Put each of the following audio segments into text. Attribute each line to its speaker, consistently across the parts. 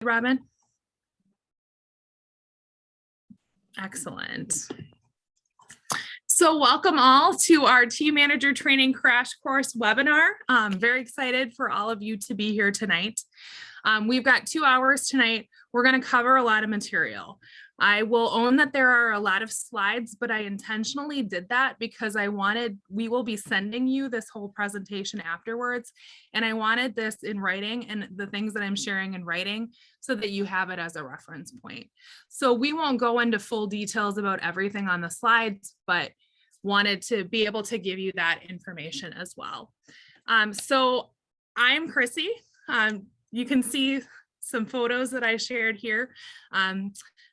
Speaker 1: Robin? Excellent. So welcome all to our Team Manager Training Crash Course webinar. I'm very excited for all of you to be here tonight. We've got 2 hours tonight. We're going to cover a lot of material. I will own that there are a lot of slides, but I intentionally did that because we will be sending you this whole presentation afterwards. And I wanted this in writing and the things that I'm sharing in writing so that you have it as a reference point. So we won't go into full details about everything on the slides, but wanted to be able to give you that information as well. So I'm Chrissy. You can see some photos that I shared here.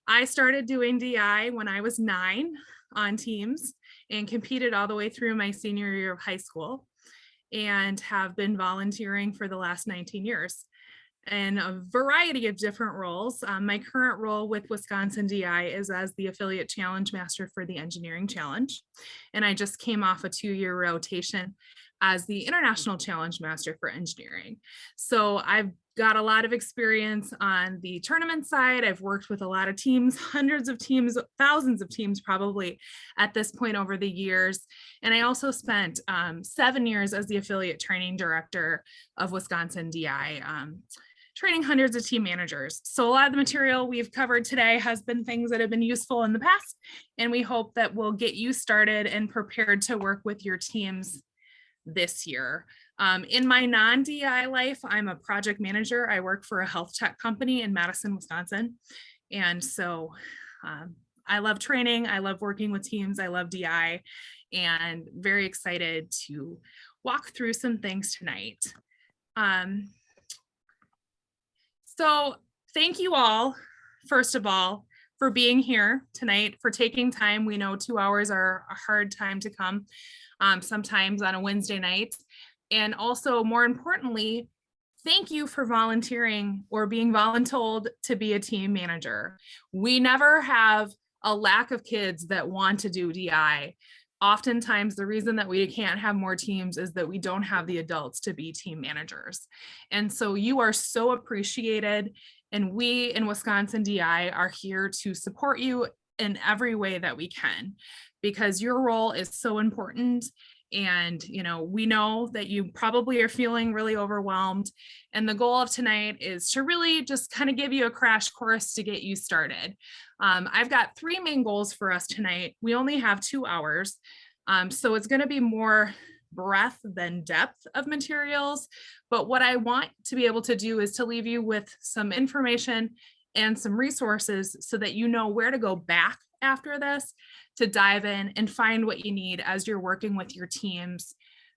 Speaker 1: I started doing DI when I was 9 on teams and competed all the way through my senior year of high school and have been volunteering for the last 19 years in a variety of different roles. My current role with Wisconsin DI is as the affiliate challenge master for the engineering challenge. And I just came off a 2-year rotation as the international challenge master for engineering. So I've got a lot of experience on the tournament side. I've worked with a lot of teams, hundreds of teams, thousands of teams probably at this point over the years. And I also spent 7 years as the affiliate training director of Wisconsin DI, training hundreds of team managers. So a lot of the material we've covered today has been things that have been useful in the past, and we hope that will get you started and prepared to work with your teams this year. In my non-DI life, I'm a project manager. I work for a health tech company in Madison, Wisconsin. And so I love training. I love working with teams. I love DI, and very excited to walk through some things tonight. So thank you all, first of all, for being here tonight, for taking time. We know 2 hours are a hard time to come, sometimes on a Wednesday night. And also, more importantly, thank you for volunteering or being voluntold to be a team manager. We never have a lack of kids that want to do DI. Oftentimes, the reason that we can't have more teams is that we don't have the adults to be team managers. And so you are so appreciated. And we in Wisconsin DI are here to support you in every way that we can, because your role is so important. And, we know that you probably are feeling really overwhelmed. And the goal of tonight is to really just kind of give you a crash course to get you started. I've got 3 main goals for us tonight. We only have 2 hours. So it's going to be more breadth than depth of materials. But what I want to be able to do is to leave you with some information and some resources so that you know where to go back after this to dive in and find what you need as you're working with your teams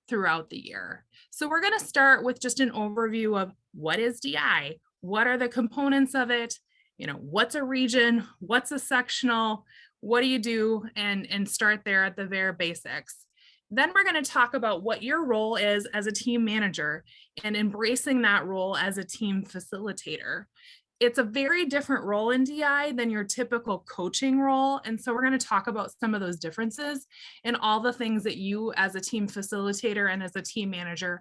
Speaker 1: throughout the year. So we're going to start with just an overview of what is DI, what are the components of it, what's a region, what's a sectional, what do you do, and start there at the very basics. Then we're going to talk about what your role is as a team manager and embracing that role as a team facilitator. It's a very different role in DI than your typical coaching role. And so we're going to talk about some of those differences and all the things that you as a team facilitator and as a team manager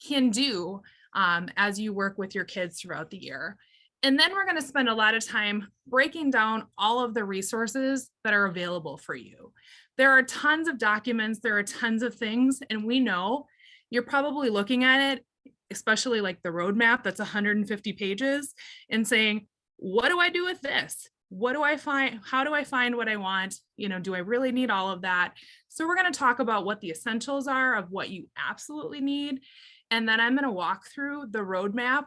Speaker 1: can do as you work with your kids throughout the year. And then we're going to spend a lot of time breaking down all of the resources that are available for you. There are tons of documents, there are tons of things, and we know you're probably looking at it, especially like the roadmap that's 150 pages, and saying, what do I do with this? What do I find? How do I find what I want? Do I really need all of that? So we're going to talk about what the essentials are of what you absolutely need. And then I'm going to walk through the roadmap,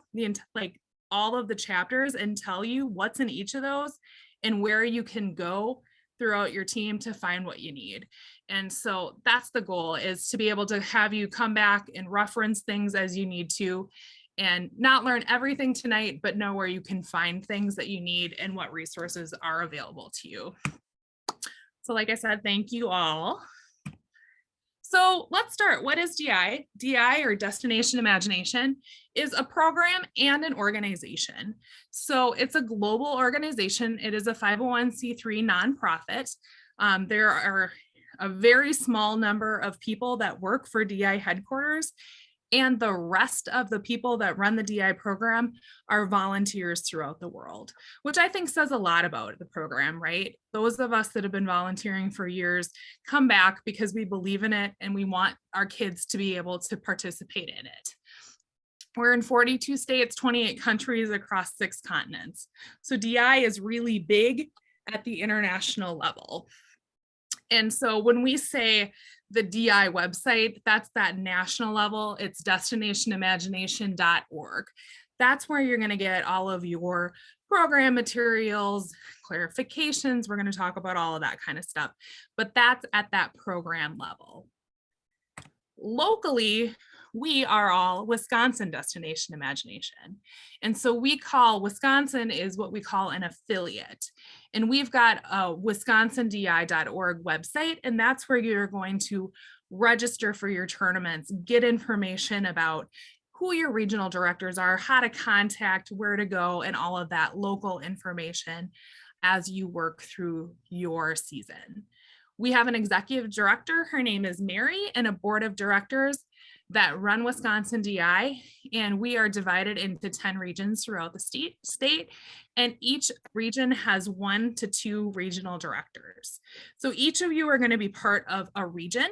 Speaker 1: all of the chapters, and tell you what's in each of those and where you can go throughout your team to find what you need. And so that's the goal, is to be able to have you come back and reference things as you need to, and not learn everything tonight, but know where you can find things that you need and what resources are available to you. So like I said, thank you all. So let's start. What is DI? DI, or Destination Imagination, is a program and an organization. So it's a global organization. It is a 501c3 nonprofit. There are a very small number of people that work for DI headquarters, And the rest of the people that run the DI program are volunteers throughout the world, which I think says a lot about the program, right? Those of us that have been volunteering for years come back because we believe in it and we want our kids to be able to participate in it. We're in 42 states, 28 countries across 6 continents. So DI is really big at the international level. And so when we say the DI website, that's that national level, it's destinationimagination.org. That's where you're going to get all of your program materials, clarifications. We're going to talk about all of that kind of stuff, but that's at that program level. Locally, we are all Wisconsin Destination Imagination. And so we call Wisconsin is what we call an affiliate. And we've got a wisconsindi.org website, and that's where you're going to register for your tournaments, get information about who your regional directors are, how to contact, where to go, and all of that local information as you work through your season. We have an executive director, her name is Mary, and a board of directors that run Wisconsin DI, and we are divided into 10 regions throughout the state, and each region has 1 to 2 regional directors. So each of you are going to be part of a region.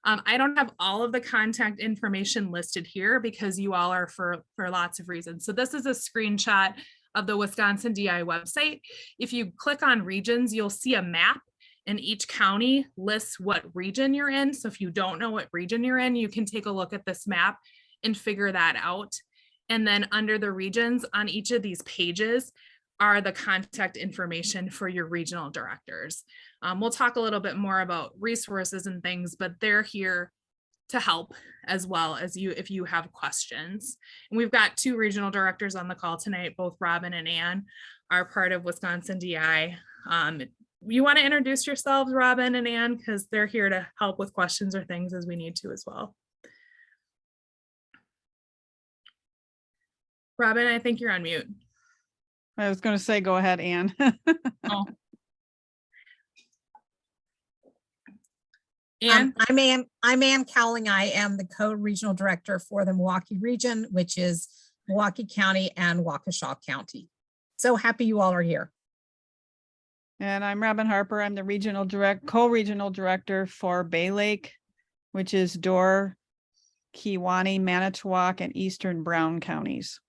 Speaker 1: I don't have all of the contact information listed here because you all are for lots of reasons. So this is a screenshot of the Wisconsin DI website. If you click on regions, you'll see a map, and each county lists what region you're in. So if you don't know what region you're in, you can take a look at this map and figure that out. And then under the regions on each of these pages are the contact information for your regional directors. We'll talk a little bit more about resources and things, but they're here to help as well as you if you have questions. And we've got 2 regional directors on the call tonight, both Robin and Ann are part of Wisconsin DI. You want to introduce yourselves, Robin and Ann, because they're here to help with questions or things as we need to as well. Robin, I think you're on mute.
Speaker 2: I was going to say, go ahead, Ann.
Speaker 1: Oh. Ann?
Speaker 3: I'm Ann Cowling. I am the co-regional director for the Milwaukee region, which is Milwaukee County and Waukesha County. So happy you all are here.
Speaker 2: And I'm Robin Harper. I'm the co-regional director for Bay Lake, which is Door, Kewaunee, Manitowoc, and Eastern Brown counties.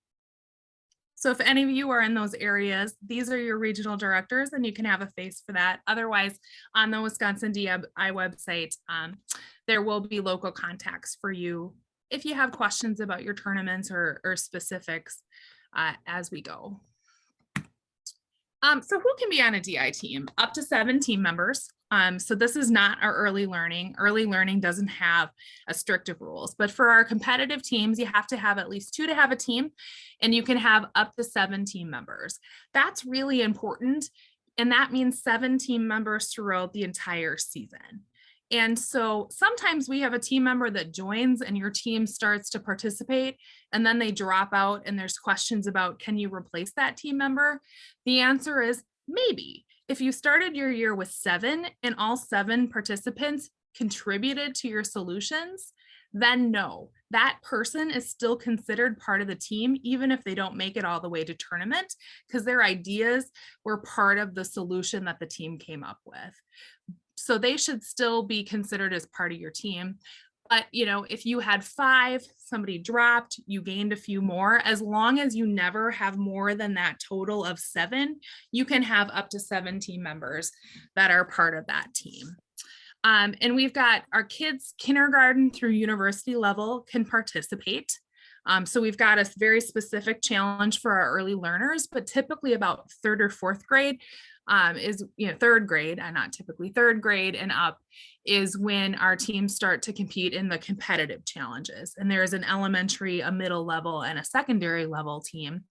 Speaker 1: So if any of you are in those areas, these are your regional directors and you can have a face for that. Otherwise, on the Wisconsin DI website, there will be local contacts for you if you have questions about your tournaments or specifics as we go. So who can be on a DI team? Up to 7 team members. So this is not our early learning. Early learning doesn't have a strict of rules, but for our competitive teams, you have to have at least 2 to have a team, and you can have up to 7 team members. That's really important. And that means 7 team members throughout the entire season. And so sometimes we have a team member that joins and your team starts to participate and then they drop out and there's questions about, can you replace that team member? The answer is maybe. If you started your year with 7 and all 7 participants contributed to your solutions, then no, that person is still considered part of the team, even if they don't make it all the way to tournament, because their ideas were part of the solution that the team came up with. So they should still be considered as part of your team. But, you know, if you had 5, somebody dropped, you gained a few more, as long as you never have more than that total of 7, you can have up to 7 team members that are part of that team. And we've got our kids, kindergarten through university level can participate. So we've got a very specific challenge for our early learners, but typically about 3rd or 4th grade is, you know, 3rd grade, and not typically 3rd grade and up is when our teams start to compete in the competitive challenges. And there's an elementary, a middle level, and a secondary level team.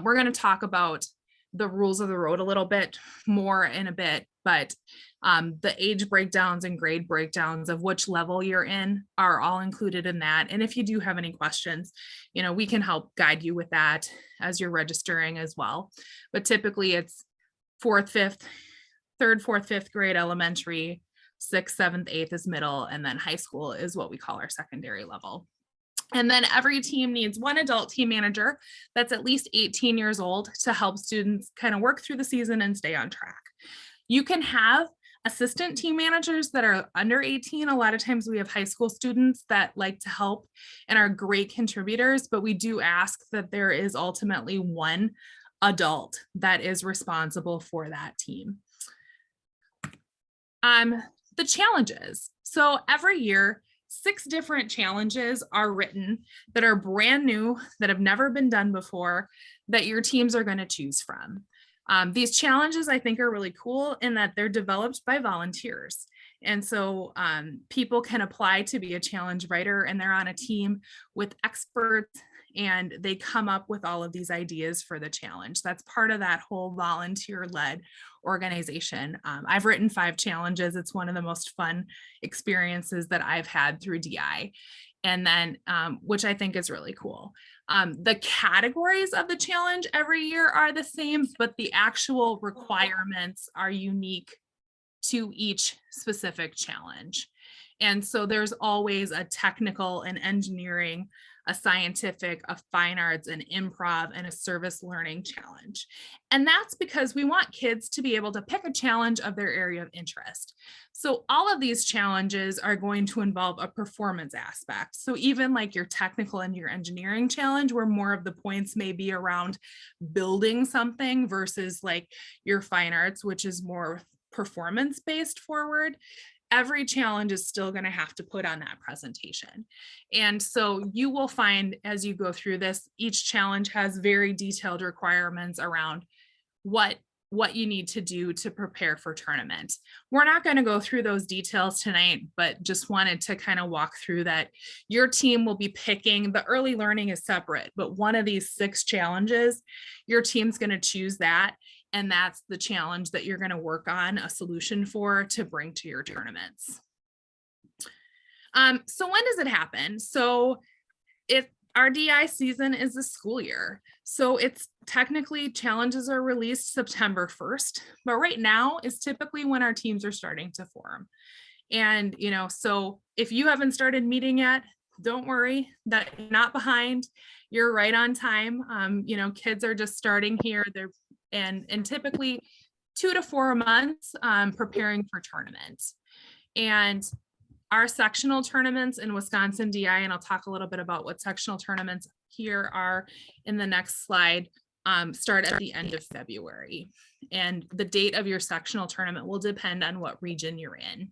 Speaker 1: We're going to talk about the rules of the road a little bit more in a bit, but the age breakdowns and grade breakdowns of which level you're in are all included in that. And if you do have any questions, you know, we can help guide you with that as you're registering as well. But typically it's 4th, 5th, 3rd, 4th, 5th grade elementary, 6th, 7th, 8th is middle, and then high school is what we call our secondary level. And then every team needs one adult team manager that's at least 18 years old to help students kind of work through the season and stay on track. You can have assistant team managers that are under 18. A lot of times we have high school students that like to help and are great contributors, but we do ask that there is ultimately one adult that is responsible for that team. The challenges. So every year, 6 different challenges are written that are brand new, that have never been done before, that your teams are going to choose from. These challenges I think are really cool in that they're developed by volunteers. And so people can apply to be a challenge writer, and they're on a team with experts and they come up with all of these ideas for the challenge. That's part of that whole volunteer-led organization. I've written 5 challenges. It's one of the most fun experiences that I've had through DI. And then, which I think is really cool. The categories of the challenge every year are the same, but the actual requirements are unique to each specific challenge. And so there's always a technical and engineering, a scientific, a fine arts, an improv, and a service learning challenge. And that's because we want kids to be able to pick a challenge of their area of interest. So all of these challenges are going to involve a performance aspect. So even like your technical and your engineering challenge, where more of the points may be around building something versus like your fine arts, which is more performance-based forward, every challenge is still going to have to put on that presentation. And so you will find as you go through this, each challenge has very detailed requirements around what you need to do to prepare for tournament. We're not going to go through those details tonight, but just wanted to kind of walk through that. Your team will be picking, the early learning is separate, but one of these 6 challenges, your team's going to choose that. And that's the challenge that you're going to work on a solution for to bring to your tournaments. So when does it happen? So our DI season is the school year. So it's technically challenges are released September 1st, but right now is typically when our teams are starting to form. And, so if you haven't started meeting yet, don't worry that you're not behind, you're right on time. Kids are just starting here. They're and typically 2 to 4 months preparing for tournaments. And our sectional tournaments in Wisconsin DI, and I'll talk a little bit about what sectional tournaments here are in the next slide, start at the end of February. And the date of your sectional tournament will depend on what region you're in.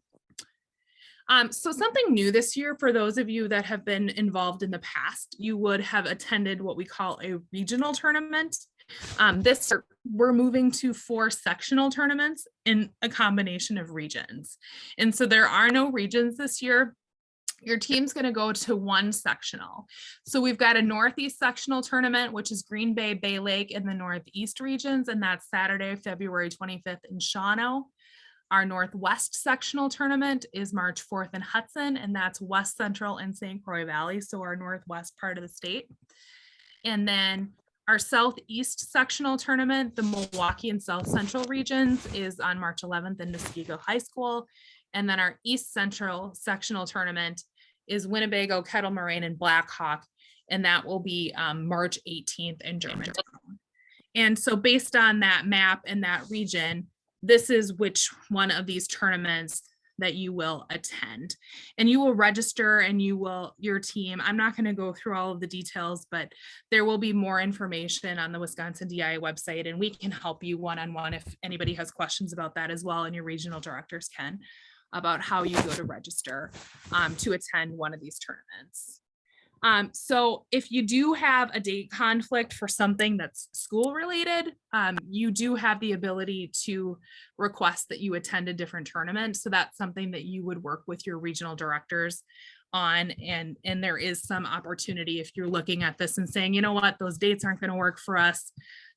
Speaker 1: So something new this year for those of you that have been involved in the past, you would have attended what we call a regional tournament. We're moving to 4 sectional tournaments in a combination of regions. And so there are no regions this year. Your team's going to go to 1 sectional. So we've got a Northeast sectional tournament, which is Green Bay, Bay Lake, and the Northeast regions. And that's Saturday, February 25th in Shawano. Our Northwest sectional tournament is March 4th in Hudson, and that's West Central and St. Croix Valley. So our Northwest part of the state. And then our Southeast sectional tournament, the Milwaukee and South Central regions, is on March 11th in Muskego High School. And then our East Central sectional tournament is Winnebago, Kettle Moraine, and Black Hawk. And that will be March 18th in Germantown. And so based on that map and that region, this is which one of these tournaments that you will attend, and you will register and your team. I'm not going to go through all of the details, but there will be more information on the Wisconsin DI website, and we can help you one-on-one if anybody has questions about that as well, and your regional directors can, about how you go to register to attend one of these tournaments. So if you do have a date conflict for something that's school related, you do have the ability to request that you attend a different tournament. So that's something that you would work with your regional directors on. And there is some opportunity if you're looking at this and saying, you know what, those dates aren't going to work for us.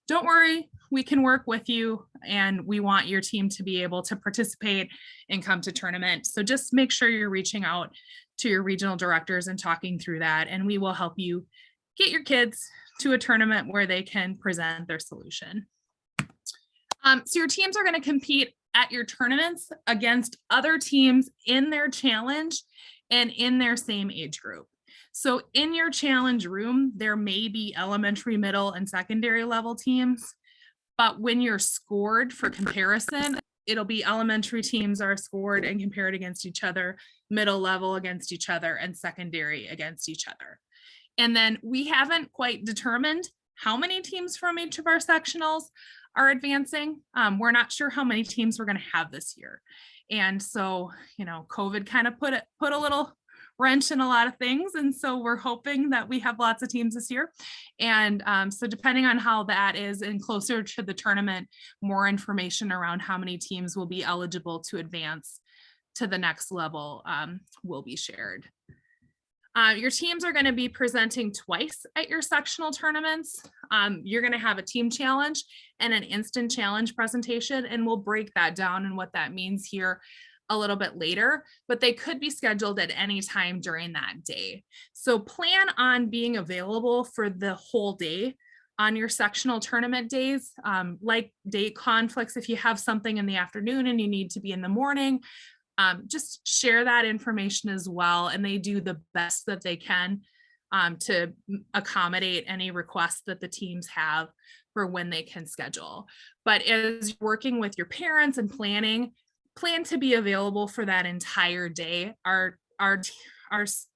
Speaker 1: Don't worry, we can work with you, and we want your team to be able to participate and come to tournament. So just make sure you're reaching out to your regional directors and talking through that, and we will help you get your kids to a tournament where they can present their solution. So your teams are going to compete at your tournaments against other teams in their challenge and in their same age group. So in your challenge room, there may be elementary, middle, and secondary level teams. But when you're scored for comparison, it'll be elementary teams are scored and compared against each other, middle level against each other, and secondary against each other. And then we haven't quite determined how many teams from each of our sectionals are advancing. We're not sure how many teams we're going to have this year. And so, COVID kind of put a little wrench in a lot of things. And so we're hoping that we have lots of teams this year. And so depending on how that is and closer to the tournament, more information around how many teams will be eligible to advance to the next level will be shared. Your teams are going to be presenting twice at your sectional tournaments. You're going to have a team challenge and an instant challenge presentation, and we'll break that down and what that means here a little bit later, but they could be scheduled at any time during that day. So plan on being available for the whole day on your sectional tournament days, like date conflicts. If you have something in the afternoon and you need to be in the morning, just share that information as well. And they do the best that they can to accommodate any requests that the teams have for when they can schedule. But as you're working with your parents and plan to be available for that entire day. Our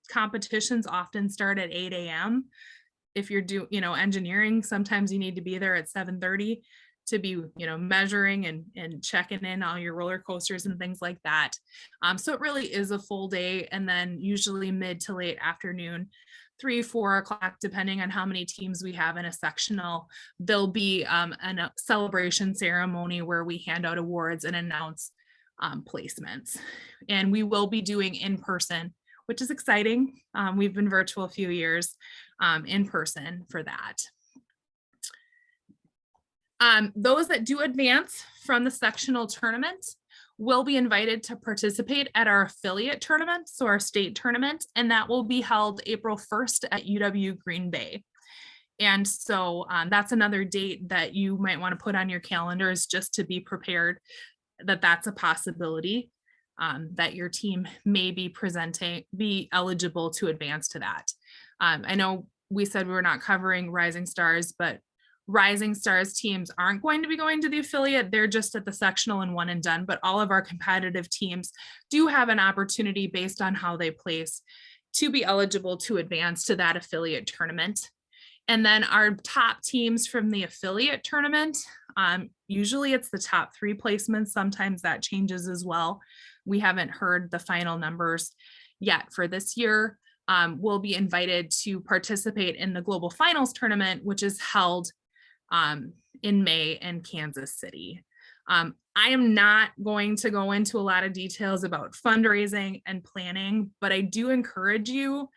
Speaker 1: competitions often start at 8 a.m. If you're engineering, sometimes you need to be there at 7:30 to be, measuring and checking in all your roller coasters and things like that. So it really is a full day, and then usually mid to late afternoon, 3-4 o'clock, depending on how many teams we have in a sectional, there'll be a celebration ceremony where we hand out awards and announce placements. And we will be doing in person, which is exciting. We've been virtual a few years, in person for that. Those that do advance from the sectional tournament will be invited to participate at our affiliate tournament, so our state tournament, and that will be held April 1st at UW Green Bay. And so that's another date that you might want to put on your calendars just to be prepared that that's a possibility, that your team may be eligible to advance to that. I know we said we were not covering Rising Stars, but Rising Stars teams aren't going to be going to the affiliate. They're just at the sectional and one and done, but all of our competitive teams do have an opportunity based on how they place to be eligible to advance to that affiliate tournament. And then our top teams from the affiliate tournament, usually it's the top 3 placements. Sometimes that changes as well. We haven't heard the final numbers yet for this year. Will be invited to participate in the Global Finals tournament, which is held in May in Kansas City. I am not going to go into a lot of details about fundraising and planning, but I do encourage you,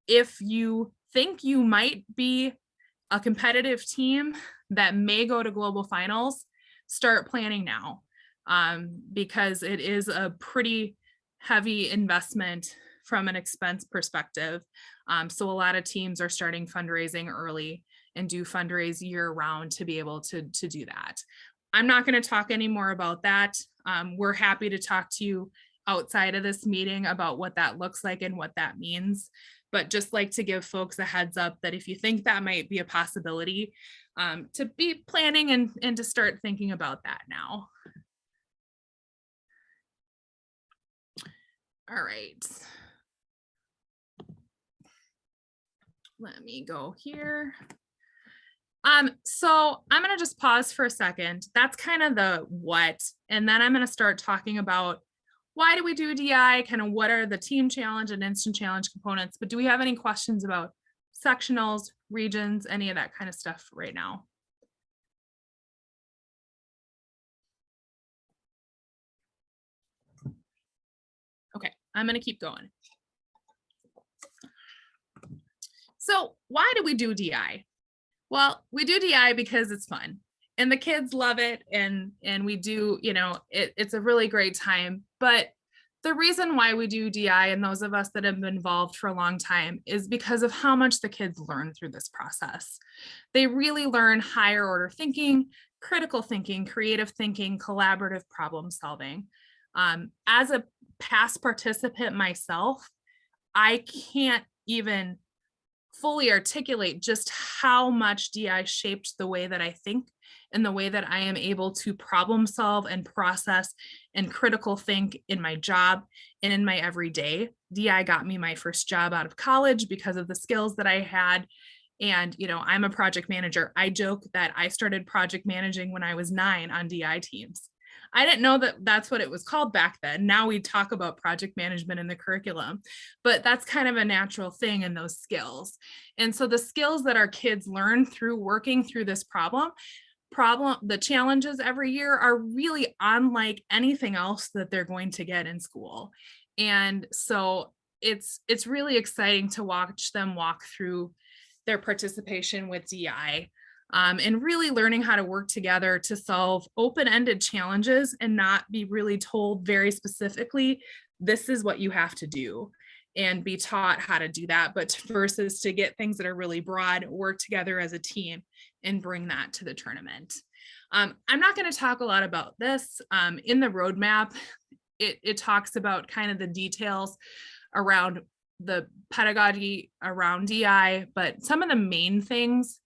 Speaker 1: if you think you might be a competitive team that may go to Global Finals, start planning now, because it is a pretty heavy investment from an expense perspective. So a lot of teams are starting fundraising early and do fundraise year round to be able to do that. I'm not going to talk any more about that. We're happy to talk to you outside of this meeting about what that looks like and what that means. But just like to give folks a heads up that if you think that might be a possibility, to be planning and to start thinking about that now. All right. Let me go here. So I'm going to just pause for a second. That's kind of the what, and then I'm going to start talking about why do we do DI, kind of what are the team challenge and instant challenge components, but do we have any questions about sectionals, regions, any of that kind of stuff right now? Okay, I'm going to keep going. So why do we do DI? Well, we do DI because it's fun and the kids love it. And we do, it's a really great time. But the reason why we do DI, and those of us that have been involved for a long time, is because of how much the kids learn through this process. They really learn higher order thinking, critical thinking, creative thinking, collaborative problem solving. As a past participant myself, I can't even fully articulate just how much DI shaped the way that I think and the way that I am able to problem solve and process and critical think in my job and in my everyday. DI got me my first job out of college because of the skills that I had. And, I'm a project manager. I joke that I started project managing when I was 9 on DI teams. I didn't know that that's what it was called back then. Now we talk about project management in the curriculum, but that's kind of a natural thing in those skills. And so the skills that our kids learn through working through this the challenges every year are really unlike anything else that they're going to get in school. And so it's really exciting to watch them walk through their participation with DI. And really learning how to work together to solve open-ended challenges and not be really told very specifically, this is what you have to do, and be taught how to do that, but versus to get things that are really broad, work together as a team and bring that to the tournament. I'm not going to talk a lot about this. In the roadmap, it talks about kind of the details around the pedagogy around DI, but some of the main things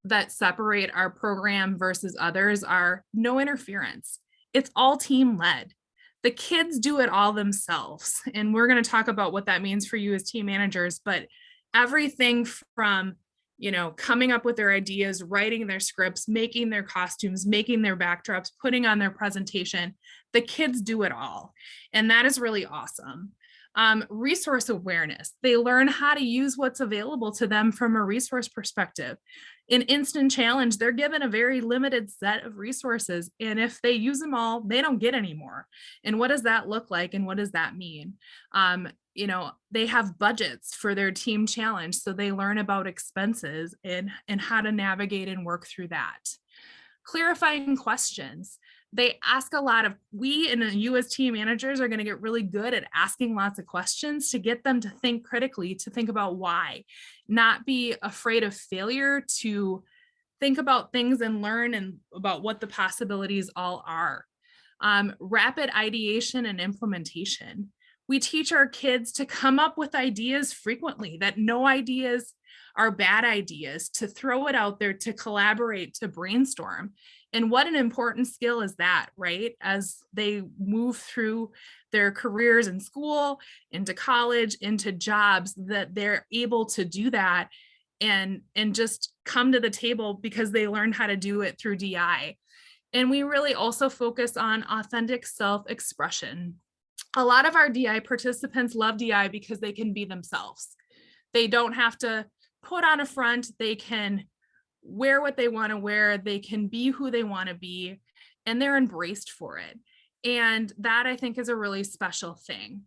Speaker 1: that separate our program versus others are no interference. It's all team led. The kids do it all themselves. And we're going to talk about what that means for you as team managers, but everything from, coming up with their ideas, writing their scripts, making their costumes, making their backdrops, putting on their presentation, the kids do it all. And that is really awesome. Resource awareness. They learn how to use what's available to them from a resource perspective. In Instant Challenge, they're given a very limited set of resources. And if they use them all, they don't get any more. And what does that look like? And what does that mean? They have budgets for their team challenge. So they learn about expenses and how to navigate and work through that. Clarifying questions. They ask a lot of, we and you as team managers are going to get really good at asking lots of questions to get them to think critically, to think about why, not be afraid of failure, to think about things and learn and about what the possibilities all are. Rapid ideation and implementation. We teach our kids to come up with ideas frequently, that no ideas are bad ideas, to throw it out there, to collaborate, to brainstorm. And what an important skill is that, right? As they move through their careers in school, into college, into jobs, that they're able to do that and just come to the table because they learned how to do it through DI. And we really also focus on authentic self-expression. A lot of our DI participants love DI because they can be themselves. They don't have to put on a front. They can wear what they want to wear. They can be who they want to be, and they're embraced for it. And that, I think, is a really special thing.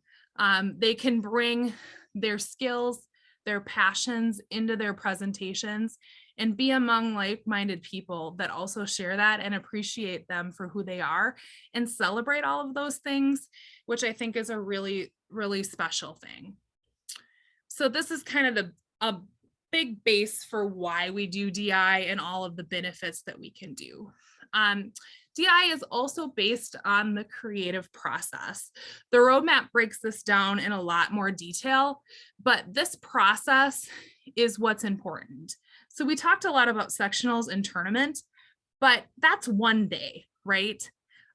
Speaker 1: They can bring their skills, their passions into their presentations and be among like-minded people that also share that and appreciate them for who they are and celebrate all of those things, which I think is a really, really special thing. So this is kind of a big base for why we do DI and all of the benefits that we can do. DI is also based on the creative process. The roadmap breaks this down in a lot more detail, but this process is what's important. So we talked a lot about sectionals and tournament, but that's one day, right?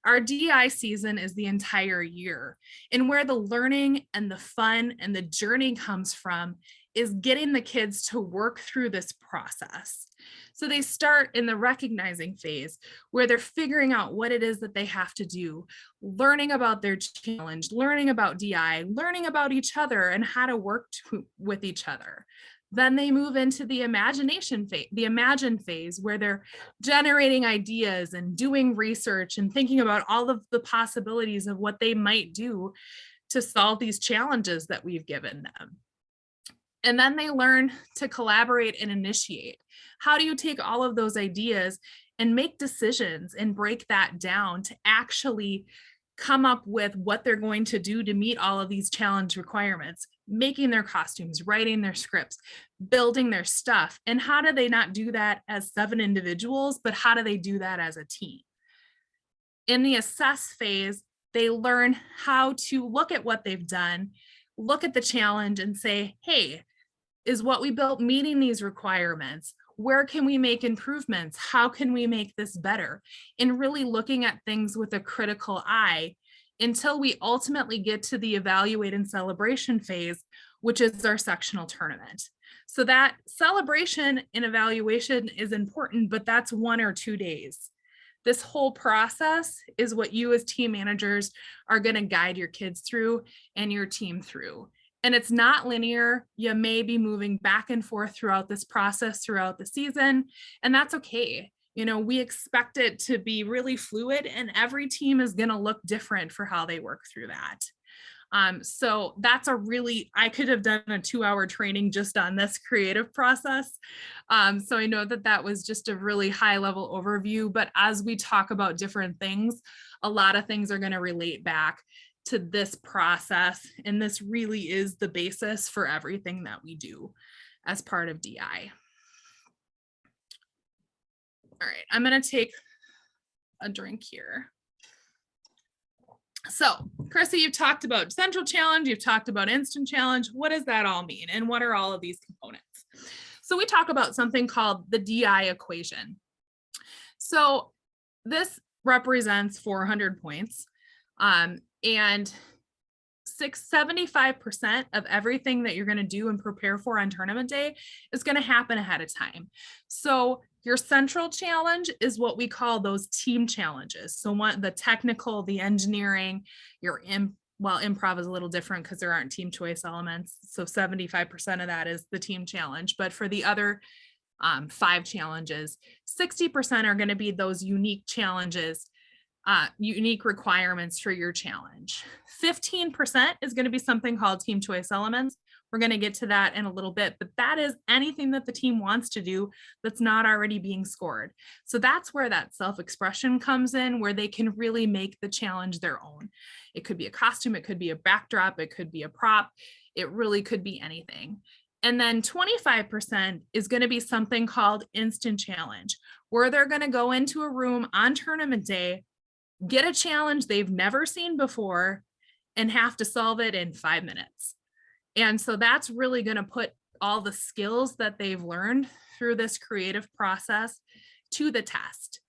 Speaker 1: Our DI season is the entire year, and where the learning and the fun and the journey comes from is getting the kids to work through this process. So they start in the recognizing phase where they're figuring out what it is that they have to do, learning about their challenge, learning about DI, learning about each other and how to work with each other. Then they move into the imagination phase, the imagine phase, where they're generating ideas and doing research and thinking about all of the possibilities of what they might do to solve these challenges that we've given them. And then they learn to collaborate and initiate. How do you take all of those ideas and make decisions and break that down to actually come up with what they're going to do to meet all of these challenge requirements, making their costumes, writing their scripts, building their stuff? And how do they not do that as 7 individuals, but how do they do that as a team? In the assess phase, they learn how to look at what they've done, look at the challenge and say, hey, Is what we built meeting these requirements? Where can we make improvements? How can we make this better? And really looking at things with a critical eye until we ultimately get to the evaluate and celebration phase, which is our sectional tournament. So that celebration and evaluation is important, but that's 1 or 2 days. This whole process is what you as team managers are going to guide your kids through and your team through. And it's not linear. You may be moving back and forth throughout this process throughout the season, and that's okay. You know, we expect it to be really fluid, and every team is going to look different for how they work through that. So that's I could have done a 2-hour training just on this creative process. So I know that was just a really high level overview, but as we talk about different things, a lot of things are going to relate back to this process. And this really is the basis for everything that we do as part of DI. All right, I'm going to take a drink here. So, Chrissy, you've talked about Central Challenge, you've talked about Instant Challenge. What does that all mean? And what are all of these components? So we talk about something called the DI equation. So this represents 400 points. And 75% of everything that you're going to do and prepare for on tournament day is going to happen ahead of time. So your central challenge is what we call those team challenges. So the technical, the engineering, improv is a little different because there aren't team choice elements. So 75% of that is the team challenge. But for the other 5 challenges, 60% are going to be those unique challenges, unique requirements for your challenge. 15% is going to be something called team choice elements. We're going to get to that in a little bit, but that is anything that the team wants to do that's not already being scored. So that's where that self-expression comes in, where they can really make the challenge their own. It could be a costume, it could be a backdrop, it could be a prop, it really could be anything. And then 25% is going to be something called instant challenge, where they're going to go into a room on tournament day, get a challenge they've never seen before, and have to solve it in 5 minutes. And so that's really going to put all the skills that they've learned through this creative process to the test.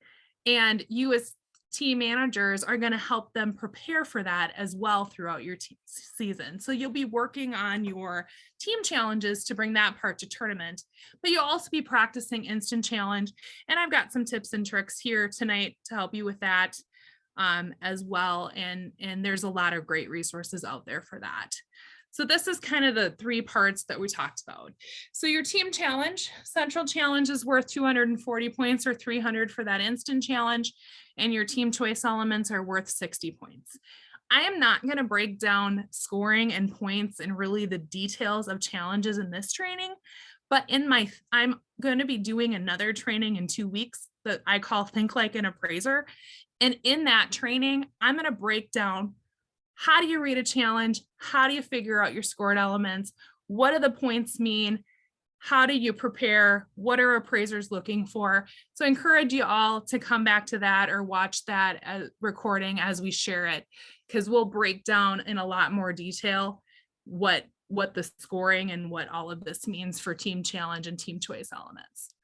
Speaker 1: And you as team managers are going to help them prepare for that as well throughout your season. So you'll be working on your team challenges to bring that part to tournament, but you'll also be practicing instant challenge. And I've got some tips and tricks here tonight to help you with that as well. And there's a lot of great resources out there for that. So this is kind of the 3 parts that we talked about. So your team challenge, central challenge is worth 240 points or 300 for that instant challenge. And your team choice elements are worth 60 points. I am not going to break down scoring and points and really the details of challenges in this training, but I'm going to be doing another training in 2 weeks that I call Think Like an Appraiser. And in that training, I'm going to break down, how do you read a challenge? How do you figure out your scored elements? What do the points mean? How do you prepare? What are appraisers looking for? So I encourage you all to come back to that or watch that recording as we share it, because we'll break down in a lot more detail what the scoring and what all of this means for team challenge and team choice elements.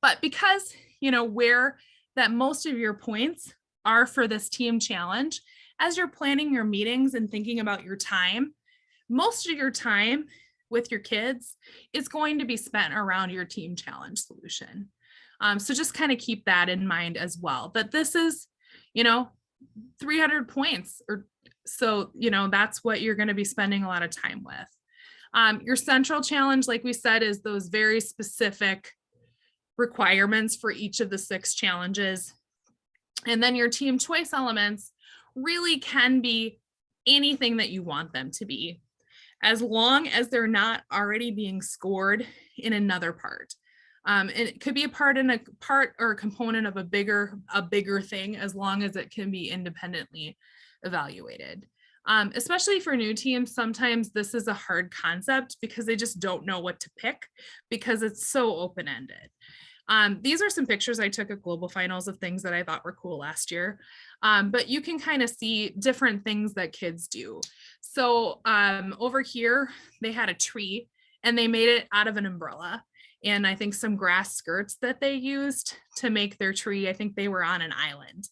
Speaker 1: But because, where that most of your points are for this team challenge, as you're planning your meetings and thinking about your time, most of your time with your kids is going to be spent around your team challenge solution. So just kind of keep that in mind as well, that this is, 300 points or so, that's what you're going to be spending a lot of time with. Your central challenge, like we said, is those very specific requirements for each of the 6 challenges. And then your team choice elements really can be anything that you want them to be, as long as they're not already being scored in another part. And it could be a part or a component of a bigger thing, as long as it can be independently evaluated. Especially for new teams, sometimes this is a hard concept because they just don't know what to pick because it's so open-ended. These are some pictures I took at Global Finals of things that I thought were cool last year. But you can kind of see different things that kids do. So over here, they had a tree, and they made it out of an umbrella. And I think some grass skirts that they used to make their tree, I think they were on an island.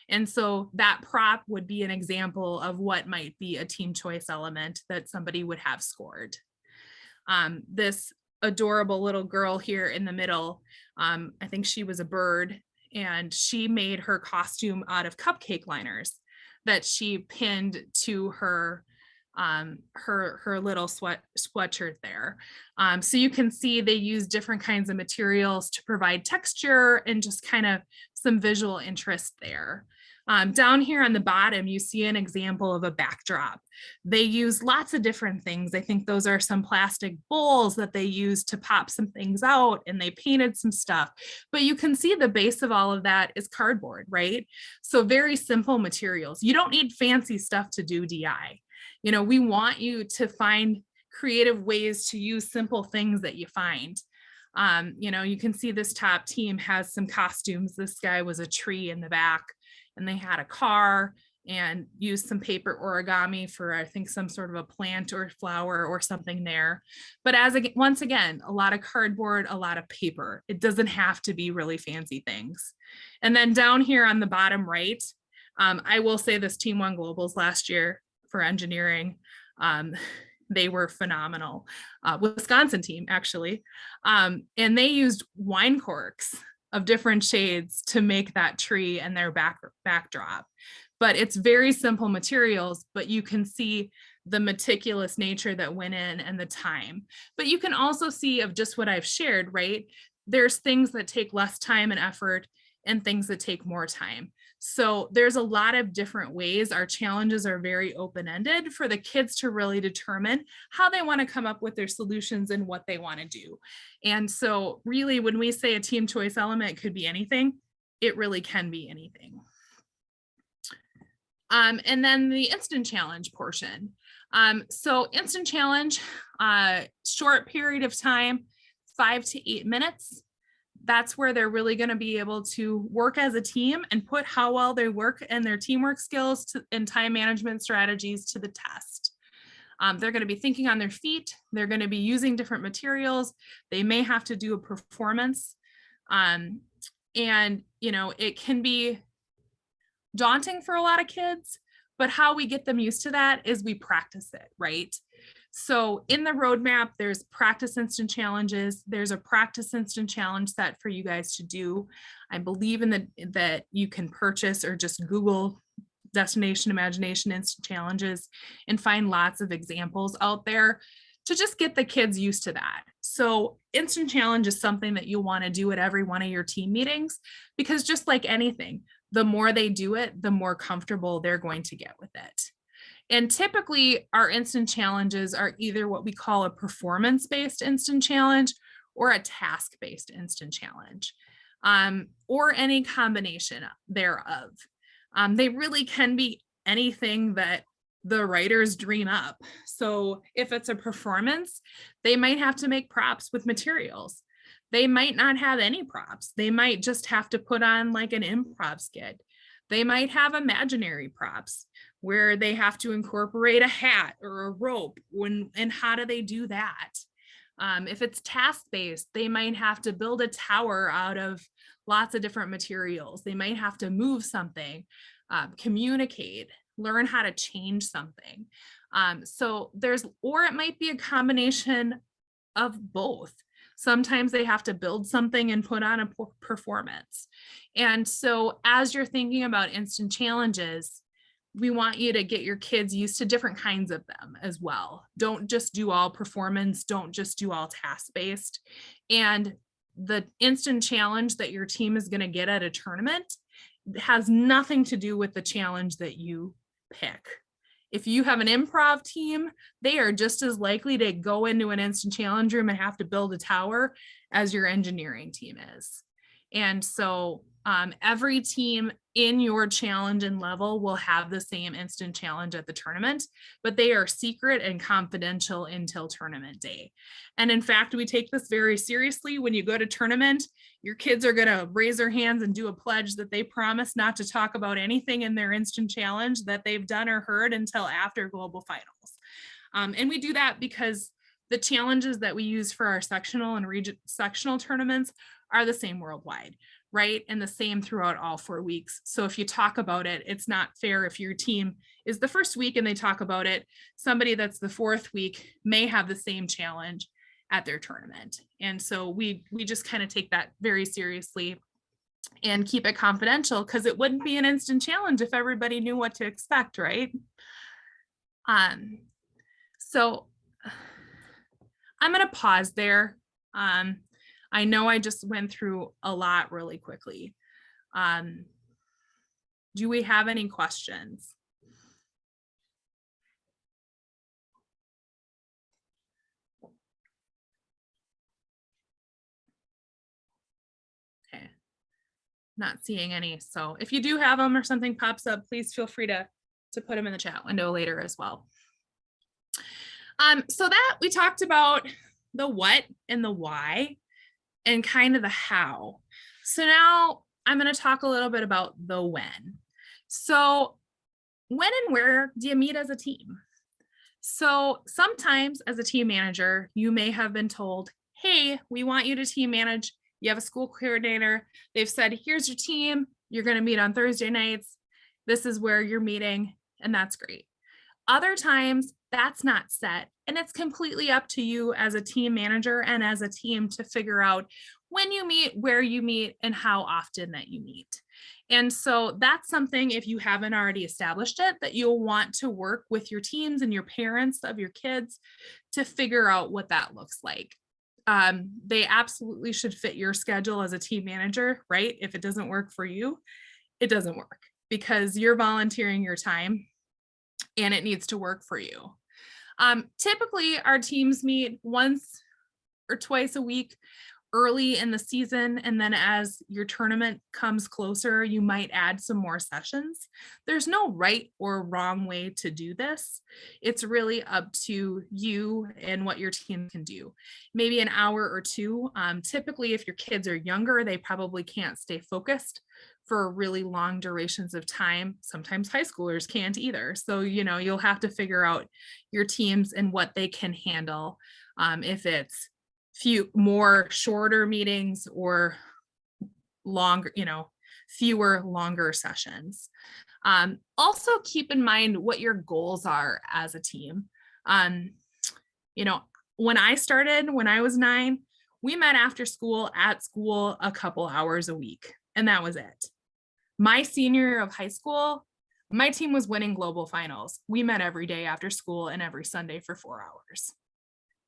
Speaker 1: And so that prop would be an example of what might be a team choice element that somebody would have scored. This adorable little girl here in the middle, I think she was a bird, and she made her costume out of cupcake liners that she pinned to her little sweatshirt there. So you can see they use different kinds of materials to provide texture and just kind of some visual interest there. Down here on the bottom, you see an example of a backdrop. They use lots of different things. I think those are some plastic bowls that they use to pop some things out, and they painted some stuff. But you can see the base of all of that is cardboard, right? So very simple materials. You don't need fancy stuff to do DI. You know, we want you to find creative ways to use simple things that you find. You know, you can see this top team has some costumes. This guy was a tree in the back, and they had a car and used some paper origami for, I think, some sort of a plant or flower or something there. But once again, a lot of cardboard, a lot of paper. It doesn't have to be really fancy things. And then down here on the bottom right, I will say this team won globals last year for engineering. They were phenomenal. Wisconsin team, actually. And they used wine corks of different shades to make that tree and their backdrop. But it's very simple materials, but you can see the meticulous nature that went in and the time. But you can also see of just what I've shared, right? There's things that take less time and effort and things that take more time. So there's a lot of different ways. Our challenges are very open-ended for the kids to really determine how they want to come up with their solutions and what they want to do. And so really, when we say a team choice element could be anything, it really can be anything. And then the instant challenge portion. So instant challenge, short period of time, 5 to 8 minutes. That's where they're really going to be able to work as a team and put how well they work and their teamwork skills and time management strategies to the test. They're going to be thinking on their feet. They're going to be using different materials. They may have to do a performance. And, you know, it can be daunting for a lot of kids, but how we get them used to that is we practice it, right? So in the roadmap, there's practice instant challenges. There's a practice instant challenge set for you guys to do. I believe in that you can purchase or just Google Destination Imagination instant challenges and find lots of examples out there to just get the kids used to that. So instant challenge is something that you'll want to do at every one of your team meetings, because just like anything, the more they do it, the more comfortable they're going to get with it. And typically our instant challenges are either what we call a performance-based instant challenge or a task-based instant challenge, or any combination thereof. They really can be anything that the writers dream up. So if it's a performance, they might have to make props with materials. They might not have any props. They might just have to put on like an improv skit. They might have imaginary props where they have to incorporate a hat or a rope. And how do they do that? If it's task-based, they might have to build a tower out of lots of different materials. They might have to move something, communicate, learn how to change something. Or it might be a combination of both. Sometimes they have to build something and put on a performance. And so as you're thinking about instant challenges, we want you to get your kids used to different kinds of them as well. Don't just do all performance, don't just do all task-based. And the instant challenge that your team is going to get at a tournament has nothing to do with the challenge that you pick. If you have an improv team, they are just as likely to go into an instant challenge room and have to build a tower as your engineering team is. And so every team in your challenge and level will have the same instant challenge at the tournament, but they are secret and confidential until tournament day. And in fact, we take this very seriously. When you go to tournament, your kids are going to raise their hands and do a pledge that they promise not to talk about anything in their instant challenge that they've done or heard until after global finals. And we do that because the challenges that we use for our sectional and sectional tournaments are the same worldwide, right? And the same throughout all 4 weeks. So if you talk about it, it's not fair if your team is the first week and they talk about it, somebody that's the 4th week may have the same challenge at their tournament. And so we just kind of take that very seriously and keep it confidential, because it wouldn't be an instant challenge if everybody knew what to expect, right? So I'm going to pause there. I know I just went through a lot really quickly. Do we have any questions? Okay, not seeing any. So if you do have them or something pops up, please feel free to put them in the chat window later as well. So that we talked about the what and the why and kind of the how. So now I'm going to talk a little bit about the when. So when and where do you meet as a team? So sometimes as a team manager, you may have been told, hey, we want you to team manage. You have a school coordinator. They've said, here's your team. You're going to meet on Thursday nights. This is where you're meeting, and that's great. Other times that's not set, and it's completely up to you as a team manager and as a team to figure out when you meet, where you meet, and how often that you meet. And so that's something, if you haven't already established it, that you'll want to work with your teams and your parents of your kids to figure out what that looks like. They absolutely should fit your schedule as a team manager, right? If it doesn't work for you, it doesn't work, because you're volunteering your time and it needs to work for you. Typically our teams meet once or twice a week early in the season, and then as your tournament comes closer, you might add some more sessions. There's no right or wrong way to do this. It's really up to you and what your team can do. Maybe an hour or two. Typically, if your kids are younger, they probably can't stay focused for really long durations of time. Sometimes high schoolers can't either. So, you'll have to figure out your teams and what they can handle. If it's more shorter meetings or longer, fewer longer sessions. Also keep in mind what your goals are as a team. When I started, when I was 9, we met after school at school a couple hours a week, and that was it. My senior year of high school, my team was winning global finals. We met every day after school and every Sunday for 4 hours,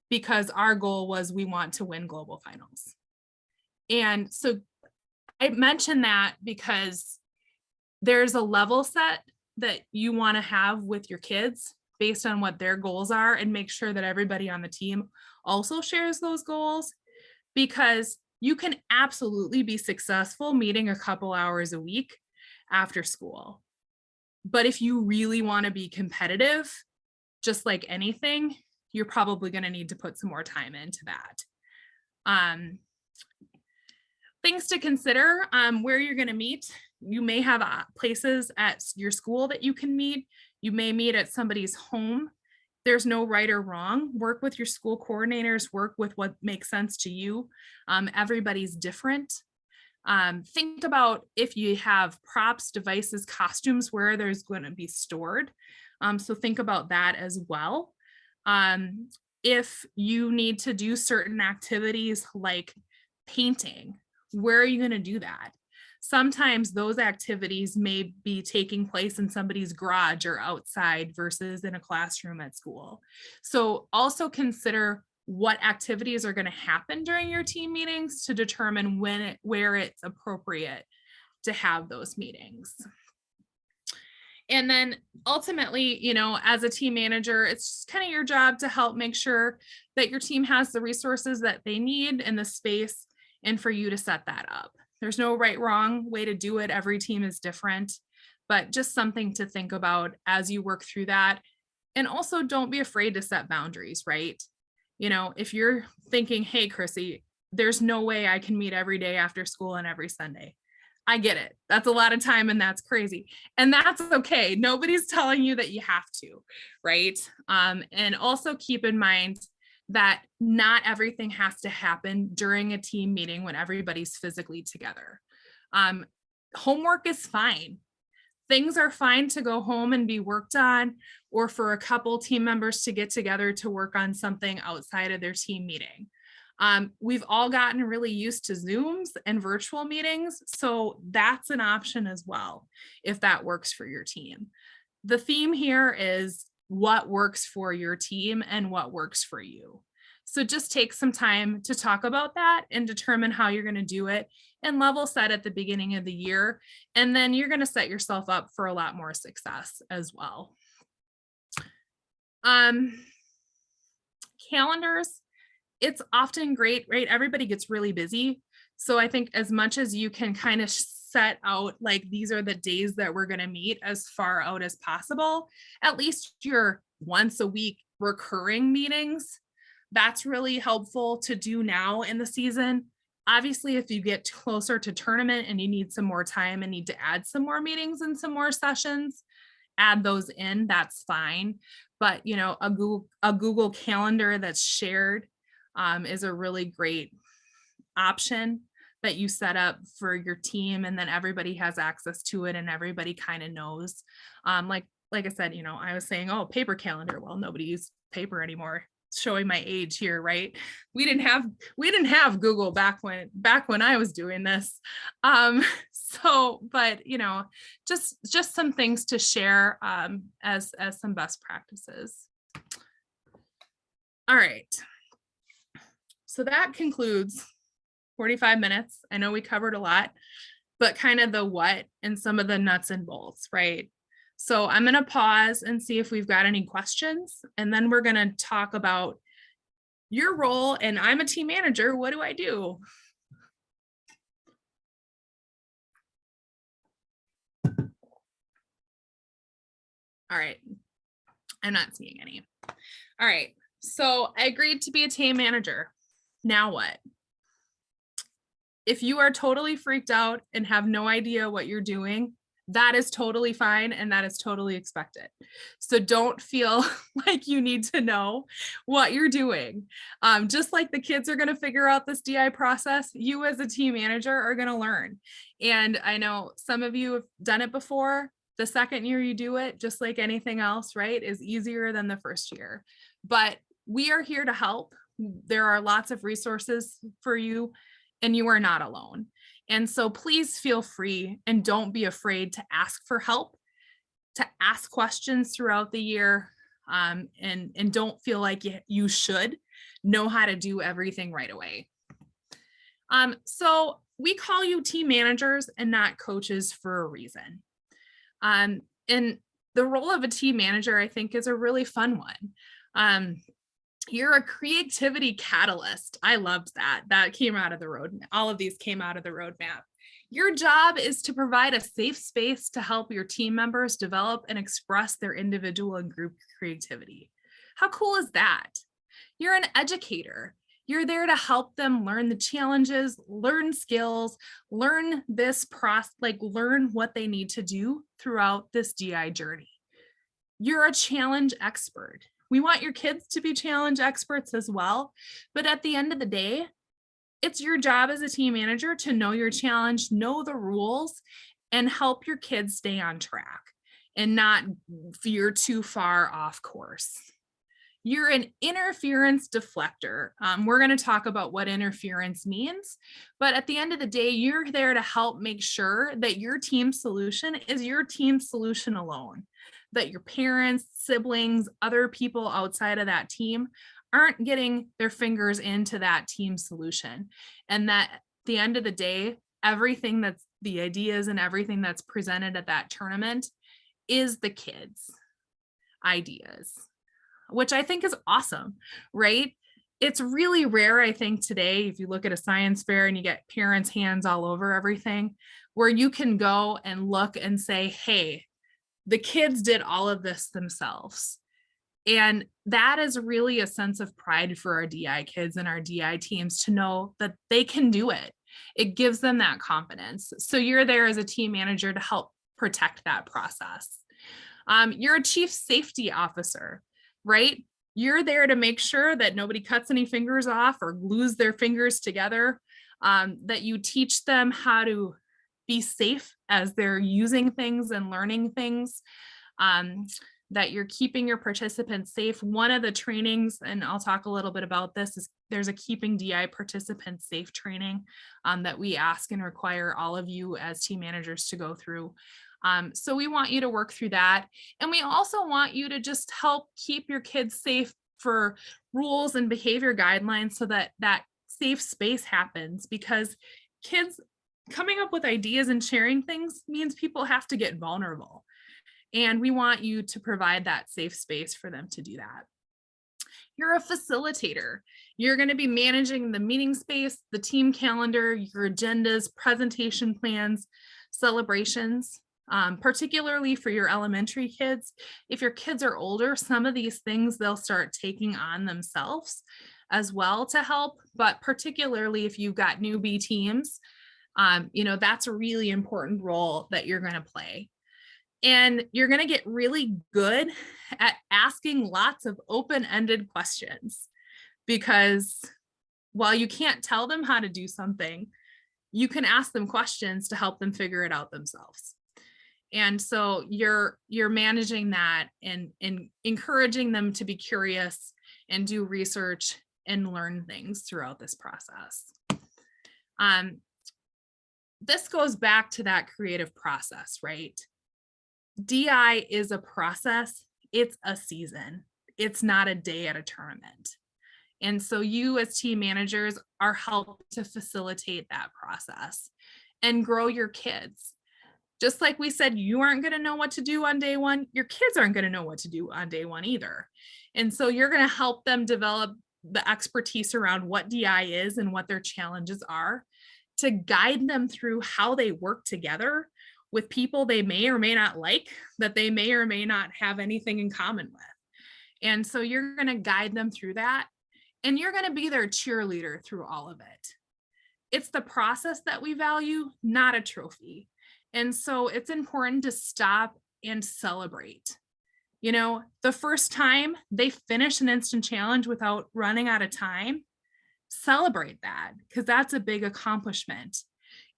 Speaker 1: because our goal was we want to win global finals. And so I mention that because there's a level set that you want to have with your kids based on what their goals are, and make sure that everybody on the team also shares those goals, because you can absolutely be successful meeting a couple hours a week after school. But if you really want to be competitive, just like anything, you're probably going to need to put some more time into that. Things to consider, where you're going to meet. You may have places at your school that you can meet. You may meet at somebody's home. There's no right or wrong. Work with your school coordinators, work with what makes sense to you. Everybody's different. Think about if you have props, devices, costumes, where there's going to be stored. So think about that as well. If you need to do certain activities like painting, where are you going to do that? Sometimes those activities may be taking place in somebody's garage or outside versus in a classroom at school. So also consider what activities are going to happen during your team meetings to determine where it's appropriate to have those meetings. And then ultimately, as a team manager, it's kind of your job to help make sure that your team has the resources that they need and the space, and for you to set that up. There's no right, wrong way to do it. Every team is different, but just something to think about as you work through that. And also don't be afraid to set boundaries, right? If you're thinking, hey, Chrissy, there's no way I can meet every day after school and every Sunday. I get it. That's a lot of time and that's crazy. And that's okay. Nobody's telling you that you have to, right? And also keep in mind that not everything has to happen during a team meeting when everybody's physically together. Homework is fine. Things are fine to go home and be worked on, or for a couple team members to get together to work on something outside of their team meeting. We've all gotten really used to Zooms and virtual meetings, so that's an option as well, if that works for your team. The theme here is what works for your team and what works for you. So just take some time to talk about that and determine how you're going to do it, and level set at the beginning of the year. And then you're going to set yourself up for a lot more success as well. Calendars, it's often great, right? Everybody gets really busy. So I think as much as you can kind of set out, like, these are the days that we're going to meet as far out as possible, at least your once a week recurring meetings, that's really helpful to do now in the season. Obviously, if you get closer to tournament and you need some more time and need to add some more meetings and some more sessions, add those in, that's fine. But, you know, a Google Calendar that's shared is a really great option that you set up for your team, and then everybody has access to it and everybody kind of knows. Like I said, you know, I was saying, oh, paper calendar. Well, nobody uses paper anymore. Showing my age here, right? We didn't have Google back when I was doing this. But you know, just some things to share as some best practices. All right. So that concludes 45 minutes. I know we covered a lot, but kind of the what and some of the nuts and bolts, right? So I'm going to pause and see if we've got any questions, and then we're going to talk about your role. And I'm a team manager. What do I do? All right. I'm not seeing any. All right. So I agreed to be a team manager. Now what? If you are totally freaked out and have no idea what you're doing, that is totally fine, and that is totally expected. So don't feel like you need to know what you're doing. Just like the kids are going to figure out this DI process, you as a team manager are going to learn. And I know some of you have done it before. The second year you do it, just like anything else, right, is easier than the first year. But we are here to help. There are lots of resources for you, and you are not alone. And so please feel free and don't be afraid to ask for help, to ask questions throughout the year, and don't feel like you should know how to do everything right away. So we call you team managers and not coaches for a reason. And the role of a team manager, I think, is a really fun one. You're a creativity catalyst. I loved that. That came out of the roadmap. All of these came out of the roadmap. Your job is to provide a safe space to help your team members develop and express their individual and group creativity. How cool is that? You're an educator. You're there to help them learn the challenges, learn skills, learn this process, like learn what they need to do throughout this DI journey. You're a challenge expert. We want your kids to be challenge experts as well. But at the end of the day, it's your job as a team manager to know your challenge, know the rules, and help your kids stay on track and not veer too far off course. You're an interference deflector. We're going to talk about what interference means, but at the end of the day, you're there to help make sure that your team solution is your team solution alone, that your parents, siblings, other people outside of that team aren't getting their fingers into that team solution. And that at the end of the day, everything that's the ideas and everything that's presented at that tournament is the kids' ideas, which I think is awesome, right? It's really rare, I think, today, if you look at a science fair and you get parents' hands all over everything, where you can go and look and say, hey, the kids did all of this themselves. And that is really a sense of pride for our DI kids and our DI teams to know that they can do it. It gives them that confidence. So you're there as a team manager to help protect that process. You're a chief safety officer, right? You're there to make sure that nobody cuts any fingers off or glues their fingers together, that you teach them how to be safe as they're using things and learning things, that you're keeping your participants safe. One of the trainings, and I'll talk a little bit about this, is there's a keeping DI participants safe training that we ask and require all of you as team managers to go through. So we want you to work through that. And we also want you to just help keep your kids safe for rules and behavior guidelines so that that safe space happens, because kids coming up with ideas and sharing things means people have to get vulnerable. And we want you to provide that safe space for them to do that. You're a facilitator. You're going to be managing the meeting space, the team calendar, your agendas, presentation plans, celebrations, particularly for your elementary kids. If your kids are older, some of these things they'll start taking on themselves as well to help. But particularly if you've got newbie teams, that's a really important role that you're going to play. And you're going to get really good at asking lots of open-ended questions, because while you can't tell them how to do something, you can ask them questions to help them figure it out themselves. And so you're managing that and encouraging them to be curious and do research and learn things throughout this process. This goes back to that creative process, right? DI is a process. It's a season. It's not a day at a tournament. And so you as team managers are helping to facilitate that process and grow your kids. Just like we said, you aren't going to know what to do on day one. Your kids aren't going to know what to do on day one either. And so you're going to help them develop the expertise around what DI is and what their challenges are, to guide them through how they work together with people they may or may not like, that they may or may not have anything in common with. And so you're going to guide them through that, and you're going to be their cheerleader through all of it. It's the process that we value, not a trophy. And so it's important to stop and celebrate. The first time they finish an instant challenge without running out of time, celebrate that, because that's a big accomplishment.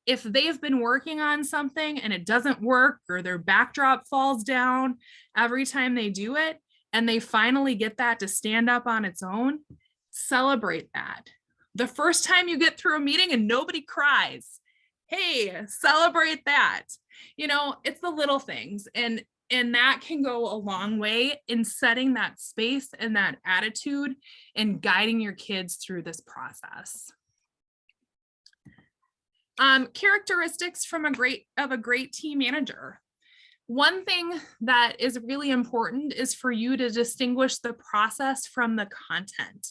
Speaker 1: If they've been working on something and it doesn't work, or their backdrop falls down every time they do it, and they finally get that to stand up on its own, celebrate that. The first time you get through a meeting and nobody cries, hey, celebrate that. It's the little things. And that can go a long way in setting that space and that attitude and guiding your kids through this process. Characteristics from a great team manager. One thing that is really important is for you to distinguish the process from the content.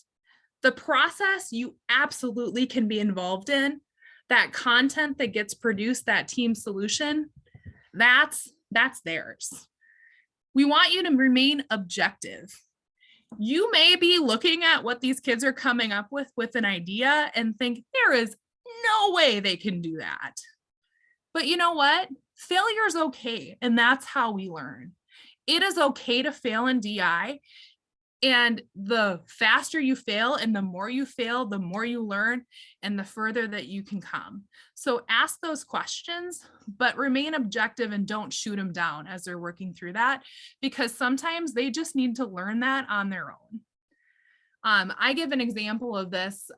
Speaker 1: The process you absolutely can be involved in. That content that gets produced, that team solution, that's theirs. We want you to remain objective. You may be looking at what these kids are coming up with an idea and think there is no way they can do that. But you know what? Failure is okay. And that's how we learn. It is okay to fail in DI. And the faster you fail and the more you fail, the more you learn and the further that you can come. So ask those questions, but remain objective and don't shoot them down as they're working through that, because sometimes they just need to learn that on their own. I give an example of this.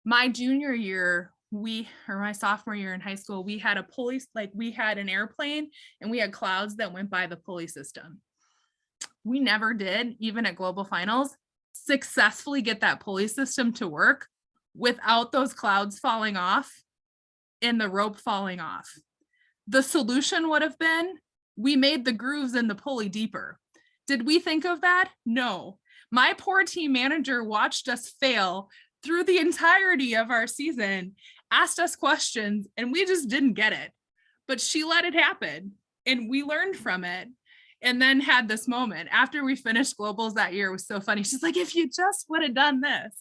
Speaker 1: My junior year, my sophomore year in high school, we had we had an airplane and we had clouds that went by the pulley system. We never did, even at global finals, successfully get that pulley system to work without those clouds falling off and the rope falling off. The solution would have been, we made the grooves in the pulley deeper. Did we think of that? No. My poor team manager watched us fail through the entirety of our season, asked us questions, and we just didn't get it. But she let it happen, and we learned from it. And then had this moment after we finished globals that year. It was so funny. She's like, if you just would have done this.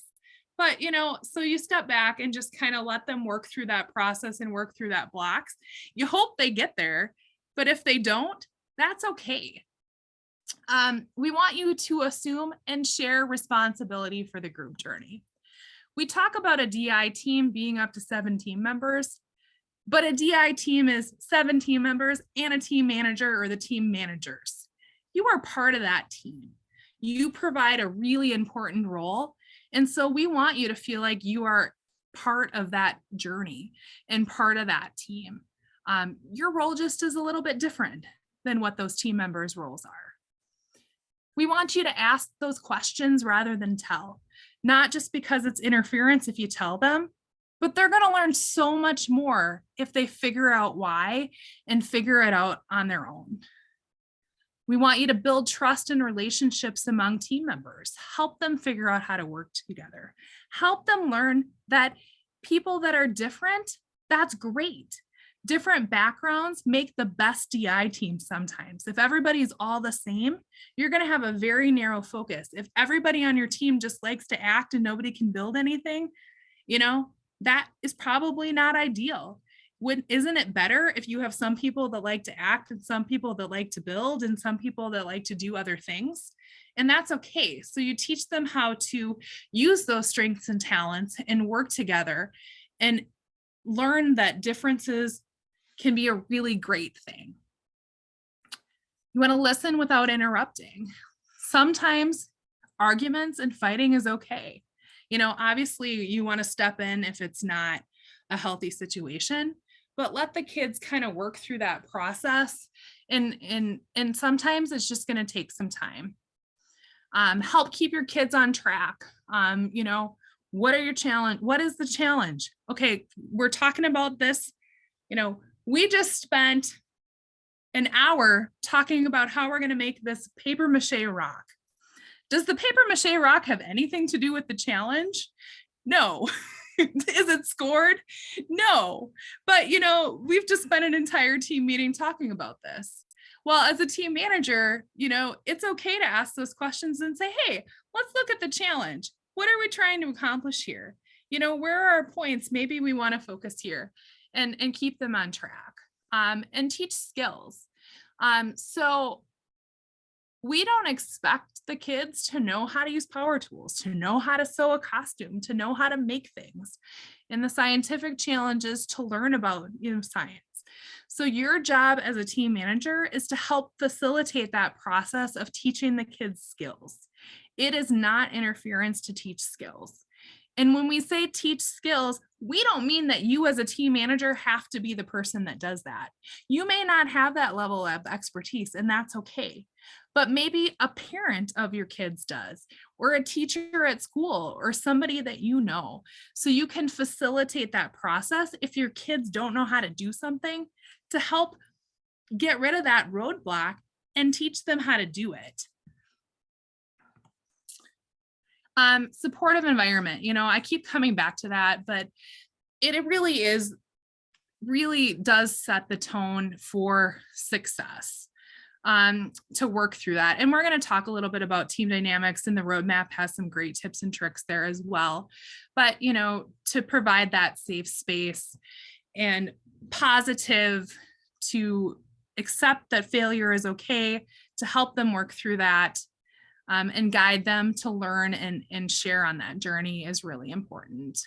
Speaker 1: But, so you step back and just kind of let them work through that process and work through that blocks. You hope they get there, but if they don't, that's okay. We want you to assume and share responsibility for the group journey. We talk about a DI team being up to 7 team members, but a DI team is 7 team members and a team manager or the team managers. You are part of that team. You provide a really important role. And so we want you to feel like you are part of that journey and part of that team. Your role just is a little bit different than what those team members' roles are. We want you to ask those questions rather than tell, not just because it's interference if you tell them, but they're going to learn so much more if they figure out why and figure it out on their own. We want you to build trust and relationships among team members, help them figure out how to work together, help them learn that people that are different, that's great. Different backgrounds make the best DI team sometimes. If everybody's all the same, you're going to have a very narrow focus. If everybody on your team just likes to act and nobody can build anything, that is probably not ideal. Isn't it better if you have some people that like to act and some people that like to build and some people that like to do other things? And that's okay. So you teach them how to use those strengths and talents and work together and learn that differences can be a really great thing. You want to listen without interrupting. Sometimes arguments and fighting is okay. Obviously you want to step in if it's not a healthy situation, but let the kids kind of work through that process. And sometimes it's just going to take some time. Help keep your kids on track. What are your challenge? What is the challenge? Okay, we're talking about this. We just spent an hour talking about how we're going to make this paper mache rock. Does the paper mache rock have anything to do with the challenge? No. Is it scored? No. But, we've just spent an entire team meeting talking about this. Well, as a team manager, it's okay to ask those questions and say, hey, let's look at the challenge. What are we trying to accomplish here? Where are our points? Maybe we want to focus here and keep them on track, and teach skills. So we don't expect the kids to know how to use power tools, to know how to sew a costume, to know how to make things. And the scientific challenge is to learn about science. So your job as a team manager is to help facilitate that process of teaching the kids skills. It is not interference to teach skills. And when we say teach skills, we don't mean that you as a team manager have to be the person that does that. You may not have that level of expertise, and that's okay. But maybe a parent of your kids does, or a teacher at school, or somebody that you know. So you can facilitate that process if your kids don't know how to do something, to help get rid of that roadblock and teach them how to do it. Supportive environment. I keep coming back to that, but it really does set the tone for success, to work through that. And we're going to talk a little bit about team dynamics, and the roadmap has some great tips and tricks there as well. But, to provide that safe space and positive, to accept that failure is okay, to help them work through that, and guide them to learn and share on that journey is really important.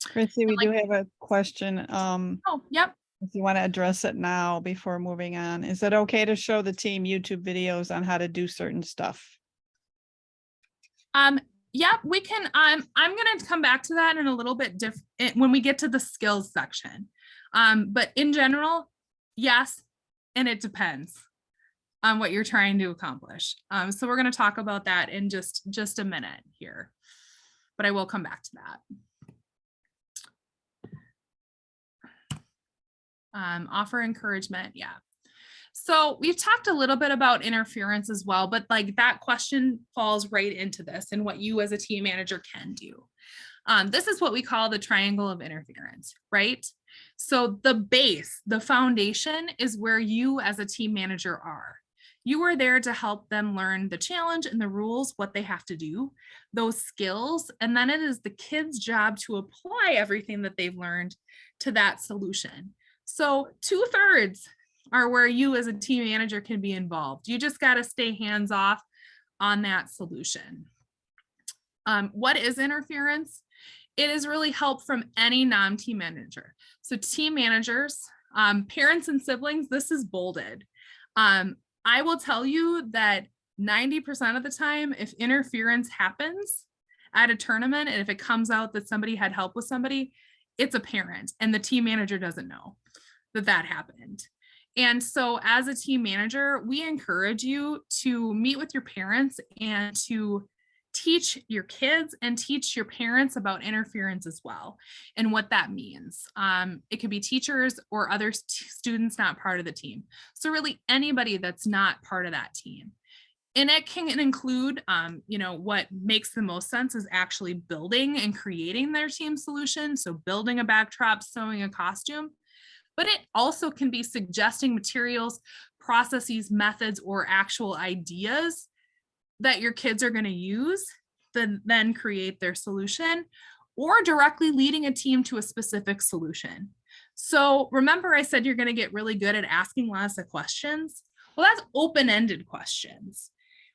Speaker 2: Chrissy, we do have a question.
Speaker 1: Oh, yep.
Speaker 2: If you want to address it now before moving on, is it okay to show the team YouTube videos on how to do certain stuff?
Speaker 1: Yep, we can. I'm going to come back to that in a little bit when we get to the skills section. But in general, yes, and it depends on what you're trying to accomplish. So we're going to talk about that in just a minute here, but I will come back to that. Offer encouragement. Yeah. So we've talked a little bit about interference as well, but like that question falls right into this and what you as a team manager can do. This is what we call the triangle of interference, right? So the base, the foundation is where you as a team manager are. You are there to help them learn the challenge and the rules, what they have to do, those skills, and then it is the kids' job to apply everything that they've learned to that solution. So 2/3 are where you as a team manager can be involved. You just got to stay hands off on that solution. What is interference? It is really help from any non-team manager. So team managers, parents and siblings, this is bolded. I will tell you that 90% of the time, if interference happens at a tournament, and if it comes out that somebody had help with somebody, it's a parent and the team manager doesn't know that that happened. And so as a team manager, we encourage you to meet with your parents and to teach your kids and teach your parents about interference as well and what that means. It could be teachers or other students not part of the team. So really anybody that's not part of that team. And it can include, what makes the most sense is actually building and creating their team solution. So building a backdrop, sewing a costume, but it also can be suggesting materials, processes, methods, or actual ideas that your kids are going to use to then create their solution, or directly leading a team to a specific solution. So remember I said you're going to get really good at asking lots of questions. Well, that's open-ended questions.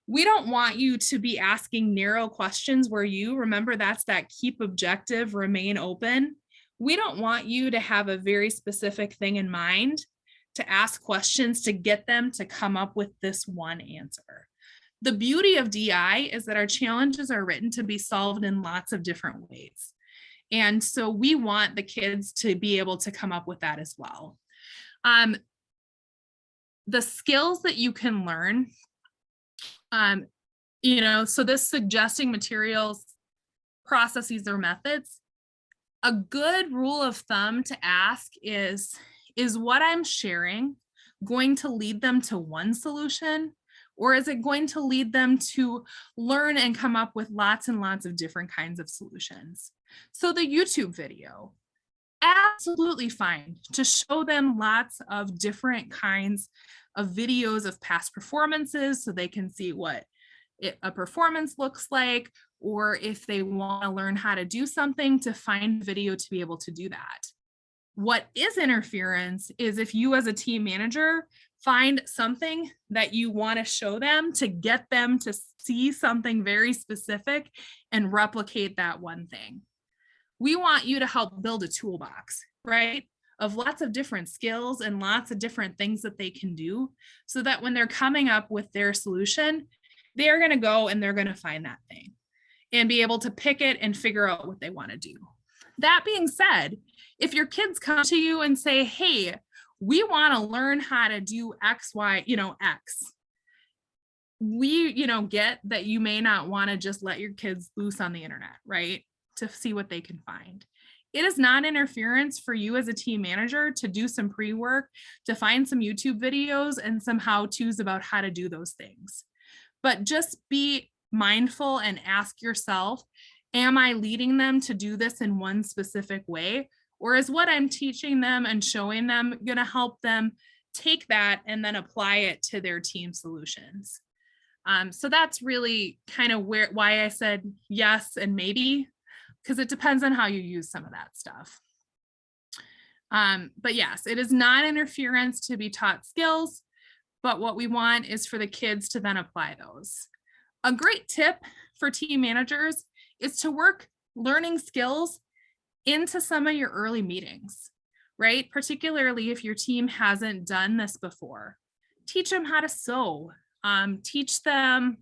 Speaker 1: We don't want you to be asking narrow questions where remember that's that keep objective, remain open. We don't want you to have a very specific thing in mind to ask questions to get them to come up with this one answer. The beauty of DI is that our challenges are written to be solved in lots of different ways. And so we want the kids to be able to come up with that as well. The skills that you can learn, so this suggesting materials, processes, or methods, a good rule of thumb to ask is what I'm sharing going to lead them to one solution, or is it going to lead them to learn and come up with lots and lots of different kinds of solutions? So the YouTube video, absolutely fine to show them lots of different kinds of videos of past performances so they can see what a performance looks like, or if they want to learn how to do something, to find video to be able to do that. What is interference is if you as a team manager find something that you want to show them to get them to see something very specific and replicate that one thing. We want you to help build a toolbox, right? Of lots of different skills and lots of different things that they can do so that when they're coming up with their solution, they're going to go and they're going to find that thing and be able to pick it and figure out what they want to do. That being said, if your kids come to you and say, hey, we want to learn how to do X, Y, X, we, get that you may not want to just let your kids loose on the internet, right? To see what they can find. It is not interference for you as a team manager to do some pre-work, to find some YouTube videos and some how-tos about how to do those things. But just be mindful and ask yourself, am I leading them to do this in one specific way? Or is what I'm teaching them and showing them going to help them take that and then apply it to their team solutions? So that's really kind of why I said yes and maybe, because it depends on how you use some of that stuff. But yes, it is not interference to be taught skills, but what we want is for the kids to then apply those. A great tip for team managers is to work learning skills into some of your early meetings, right? Particularly if your team hasn't done this before. Teach them how to sew. Teach them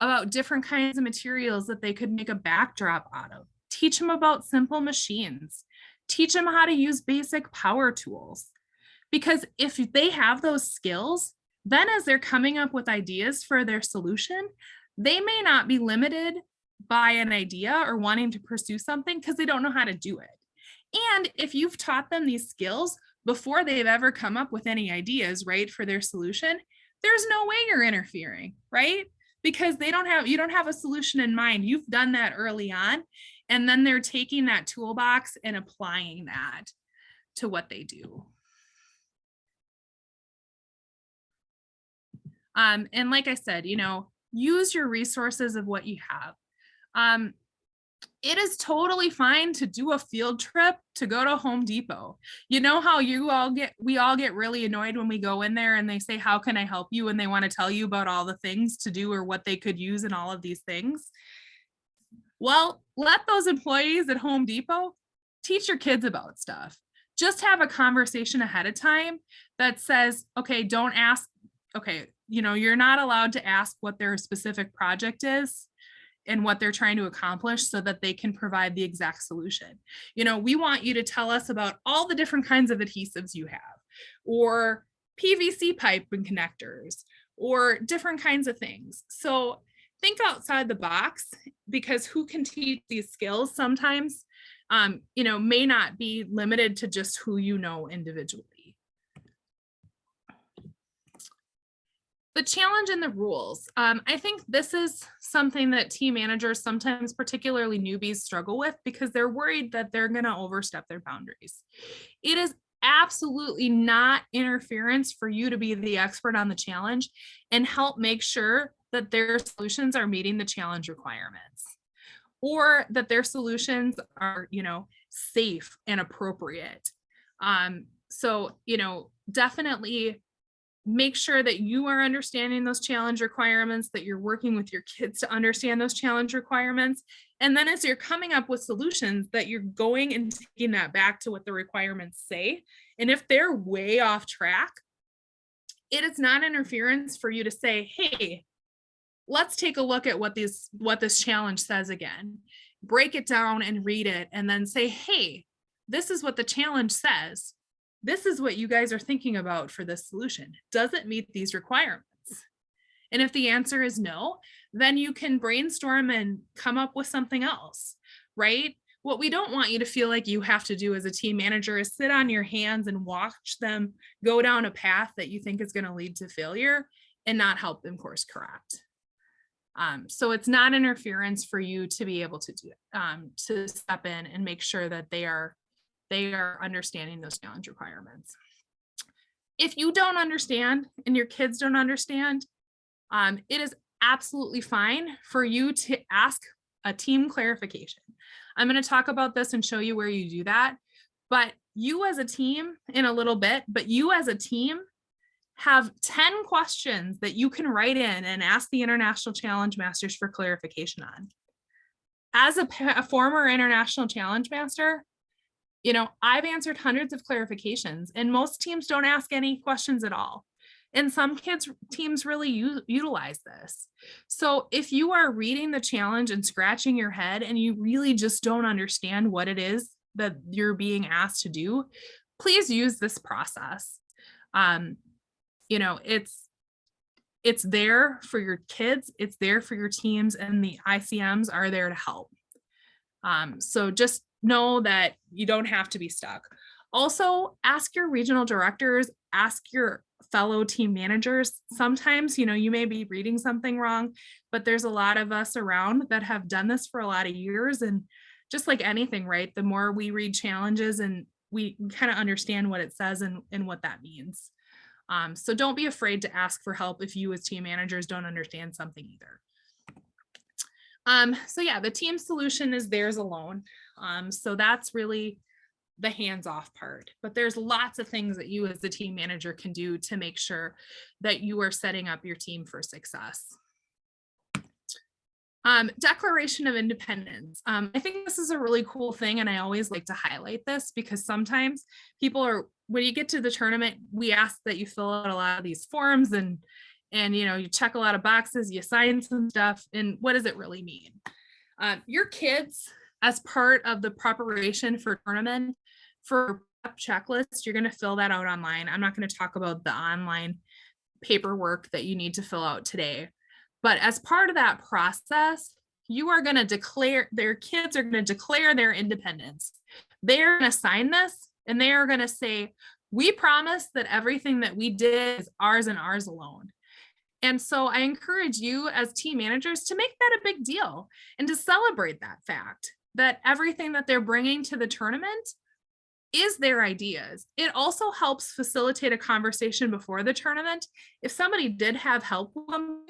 Speaker 1: about different kinds of materials that they could make a backdrop out of. Teach them about simple machines. Teach them how to use basic power tools. Because if they have those skills, then as they're coming up with ideas for their solution, they may not be limited by an idea or wanting to pursue something because they don't know how to do it. And if you've taught them these skills before they've ever come up with any ideas, right, for their solution, there's no way you're interfering, right? Because you don't have a solution in mind. You've done that early on, and then they're taking that toolbox and applying that to what they do. And like I said, use your resources of what you have. it is totally fine to do a field trip to go to Home Depot. You know how we all get really annoyed when we go in there and they say, how can I help you? And they want to tell you about all the things to do or what they could use and all of these things. Well, let those employees at Home Depot teach your kids about stuff. Just have a conversation ahead of time that says, okay, don't ask, okay, you're not allowed to ask what their specific project is and what they're trying to accomplish so that they can provide the exact solution. We want you to tell us about all the different kinds of adhesives you have, or PVC pipe and connectors, or different kinds of things. So think outside the box, because who can teach these skills sometimes, may not be limited to just who you know individually. The challenge and the rules. I think this is something that team managers, sometimes particularly newbies, struggle with because they're worried that they're going to overstep their boundaries. It is absolutely not interference for you to be the expert on the challenge and help make sure that their solutions are meeting the challenge requirements, or that their solutions are, safe and appropriate. So, definitely make sure that you are understanding those challenge requirements, that you're working with your kids to understand those challenge requirements. And then as you're coming up with solutions, that you're going and taking that back to what the requirements say. And if they're way off track, it is not interference for you to say, hey, let's take a look at what this challenge says again. Break it down and read it, and then say, hey, this is what the challenge says. This is what you guys are thinking about for this solution. Does it meet these requirements? And if the answer is no, then you can brainstorm and come up with something else, right? What we don't want you to feel like you have to do as a team manager is sit on your hands and watch them go down a path that you think is going to lead to failure and not help them course correct. So it's not interference for you to be able to do it, to step in and make sure that they are understanding those challenge requirements. If you don't understand and your kids don't understand, it is absolutely fine for you to ask a team clarification. I'm going to talk about this and show you where you do that. But you as a team in a little bit, but you as a team have 10 questions that you can write in and ask the International Challenge Masters for clarification on. As a former International Challenge Master, I've answered hundreds of clarifications, and most teams don't ask any questions at all. And some teams really utilize this. So if you are reading the challenge and scratching your head and you really just don't understand what it is that you're being asked to do, please use this process. It's there for your kids, it's there for your teams, and the ICMs are there to help. So just know that you don't have to be stuck. Also, ask your regional directors, ask your fellow team managers. Sometimes, you may be reading something wrong, but there's a lot of us around that have done this for a lot of years. And just like anything, right? The more we read challenges and we kind of understand what it says and what that means. So don't be afraid to ask for help if you as team managers don't understand something either. So yeah, the team solution is theirs alone. So that's really the hands-off part, but there's lots of things that you as the team manager can do to make sure that you are setting up your team for success. Declaration of Independence. I think this is a really cool thing, and I always like to highlight this because sometimes when you get to the tournament, we ask that you fill out a lot of these forms and you check a lot of boxes, you sign some stuff, and what does it really mean? Your kids, as part of the preparation for tournament, for prep checklist, you're going to fill that out online. I'm not going to talk about the online paperwork that you need to fill out today. But as part of that process, their kids are going to declare their independence. They're going to sign this and they are going to say, we promise that everything that we did is ours and ours alone. And so I encourage you as team managers to make that a big deal and to celebrate that fact that everything that they're bringing to the tournament is their ideas. It also helps facilitate a conversation before the tournament. If somebody did have help with them,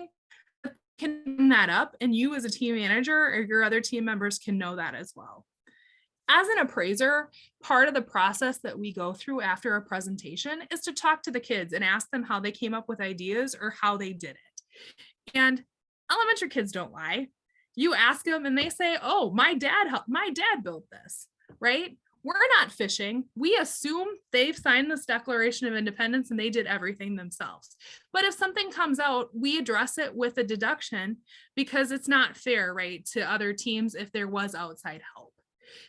Speaker 1: can bring that up, and you as a team manager or your other team members can know that as well. As an appraiser, part of the process that we go through after a presentation is to talk to the kids and ask them how they came up with ideas or how they did it. And elementary kids don't lie. You ask them and they say, oh, my dad built this, right? We're not fishing. We assume they've signed this Declaration of Independence and they did everything themselves. But if something comes out, we address it with a deduction because it's not fair, right, to other teams if there was outside help.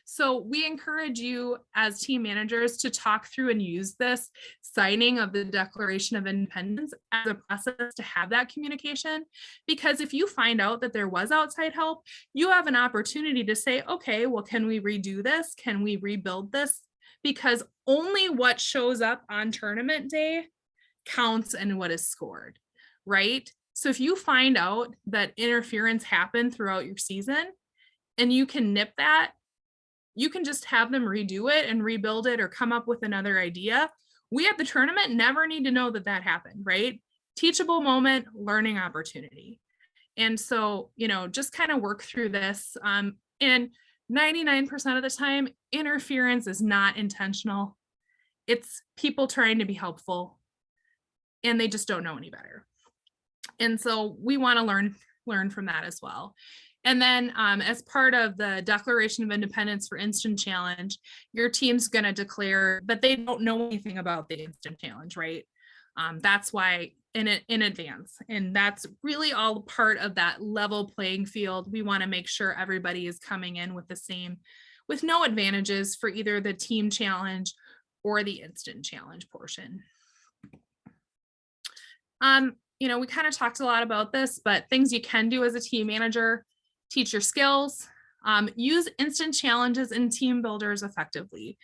Speaker 1: So we encourage you as team managers to talk through and use this signing of the Declaration of Independence as a process to have that communication. Because if you find out that there was outside help, you have an opportunity to say, okay, well, can we redo this? Can we rebuild this? Because only what shows up on tournament day counts and what is scored, right? So if you find out that interference happened throughout your season and you can nip that, you can just have them redo it and rebuild it or come up with another idea. We at the tournament never need to know that that happened, right? Teachable moment, learning opportunity. And so, just kind of work through this. And 99% of the time, interference is not intentional. It's people trying to be helpful and they just don't know any better. And so we want to learn from that as well. And then as part of the Declaration of Independence for Instant Challenge, your team's going to declare that they don't know anything about the Instant Challenge, right? That's why in advance. And that's really all part of that level playing field. We want to make sure everybody is coming in with no advantages for either the team challenge or the instant challenge portion. We kind of talked a lot about this, but things you can do as a team manager: teach your skills, use instant challenges and team builders effectively.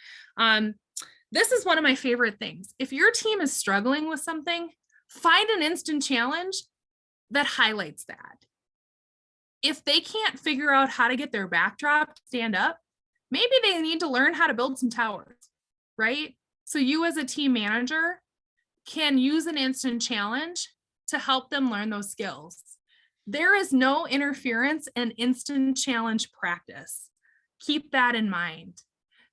Speaker 1: This is one of my favorite things. If your team is struggling with something, find an instant challenge that highlights that. If they can't figure out how to get their backdrop to stand up, maybe they need to learn how to build some towers, right? So you as a team manager can use an instant challenge to help them learn those skills. There is no interference in instant challenge practice. Keep that in mind.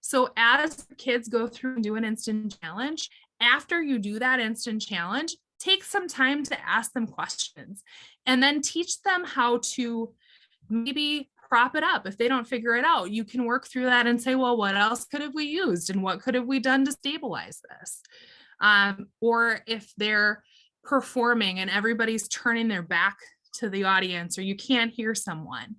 Speaker 1: So as kids go through and do an instant challenge, after you do that instant challenge, take some time to ask them questions and then teach them how to maybe prop it up. If they don't figure it out, you can work through that and say, well, what else could have we used and what could have we done to stabilize this? Or if they're performing and everybody's turning their back to the audience or you can't hear someone,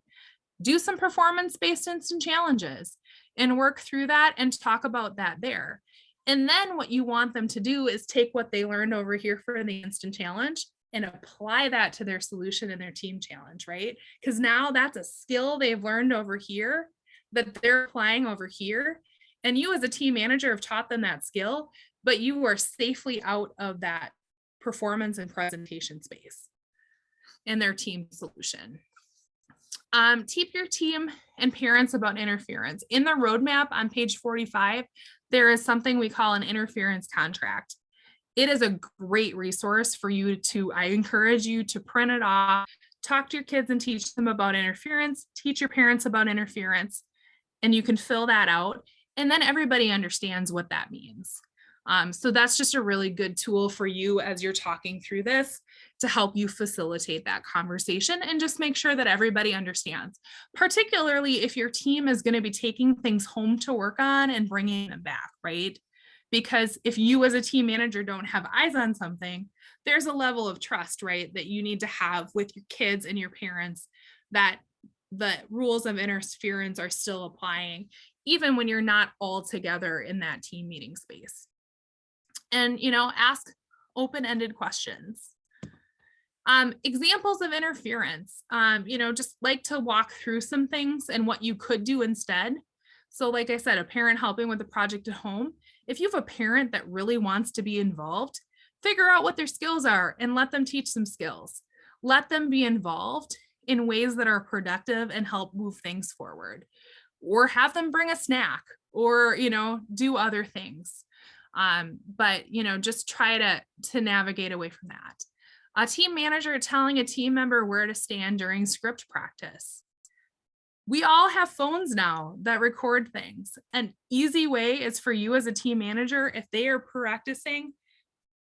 Speaker 1: do some performance-based instant challenges and work through that and talk about that there. And then what you want them to do is take what they learned over here for the instant challenge and apply that to their solution in their team challenge, right? Because now that's a skill they've learned over here that they're applying over here. And you as a team manager have taught them that skill, but you are safely out of that performance and presentation space in their team solution. Teach your team and parents about interference. In the roadmap on page 45, there is something we call an interference contract. It is a great resource for you I encourage you to print it off, talk to your kids and teach them about interference, teach your parents about interference, and you can fill that out. And then everybody understands what that means. So that's just a really good tool for you as you're talking through this to help you facilitate that conversation and just make sure that everybody understands, particularly if your team is going to be taking things home to work on and bringing them back, right? Because if you as a team manager don't have eyes on something, there's a level of trust, right, that you need to have with your kids and your parents that the rules of interference are still applying, even when you're not all together in that team meeting space. And, ask open-ended questions. Examples of interference, just like to walk through some things and what you could do instead. So like I said, a parent helping with a project at home. If you have a parent that really wants to be involved, figure out what their skills are and let them teach some skills. Let them be involved in ways that are productive and help move things forward. Or have them bring a snack or, do other things. But just try to navigate away from that. A team manager telling a team member where to stand during script practice. We all have phones now that record things. An easy way is for you as a team manager, if they are practicing,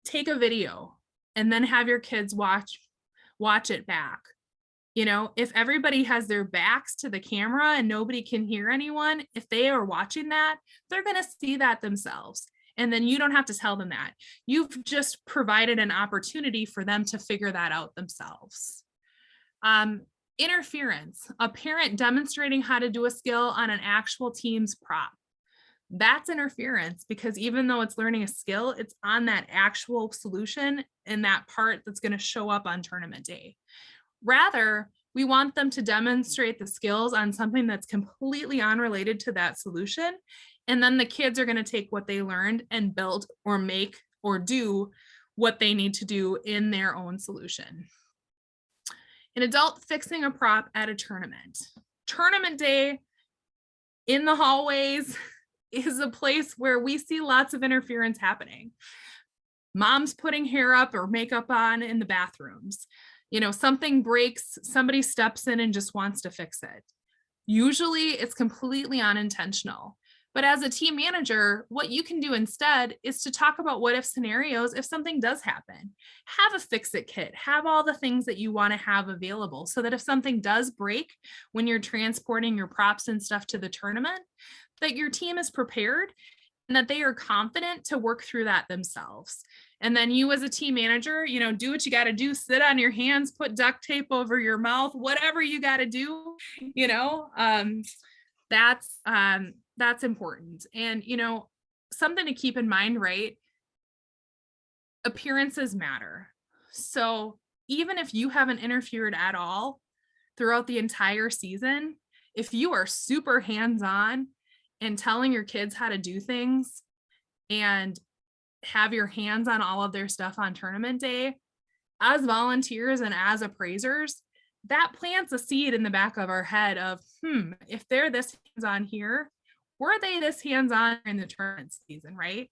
Speaker 1: take a video and then have your kids watch it back. You know, if everybody has their backs to the camera and nobody can hear anyone, if they are watching that, they're going to see that themselves. And then you don't have to tell them that. You've just provided an opportunity for them to figure that out themselves. Interference, a parent demonstrating how to do a skill on an actual team's prop. That's interference, because even though it's learning a skill, it's on that actual solution and that part that's going to show up on tournament day. Rather, we want them to demonstrate the skills on something that's completely unrelated to that solution. And then the kids are going to take what they learned and build or make or do what they need to do in their own solution. An adult fixing a prop at a tournament. Tournament day in the hallways is a place where we see lots of interference happening. Mom's putting hair up or makeup on in the bathrooms. You know, something breaks, somebody steps in and just wants to fix it. Usually it's completely unintentional. But as a team manager, what you can do instead is to talk about what if scenarios if something does happen. Have a fix-it kit, have all the things that you want to have available so that if something does break when you're transporting your props and stuff to the tournament, that your team is prepared and that they are confident to work through that themselves. And then you as a team manager, you know, do what you got to do, sit on your hands, put duct tape over your mouth, whatever you got to do, you know, that's important. And, you know, something to keep in mind, right? Appearances matter. So even if you haven't interfered at all throughout the entire season, if you are super hands-on and telling your kids how to do things and have your hands on all of their stuff on tournament day, as volunteers and as appraisers, that plants a seed in the back of our head of, if they're this hands-on here, were they this hands-on in the tournament season, right?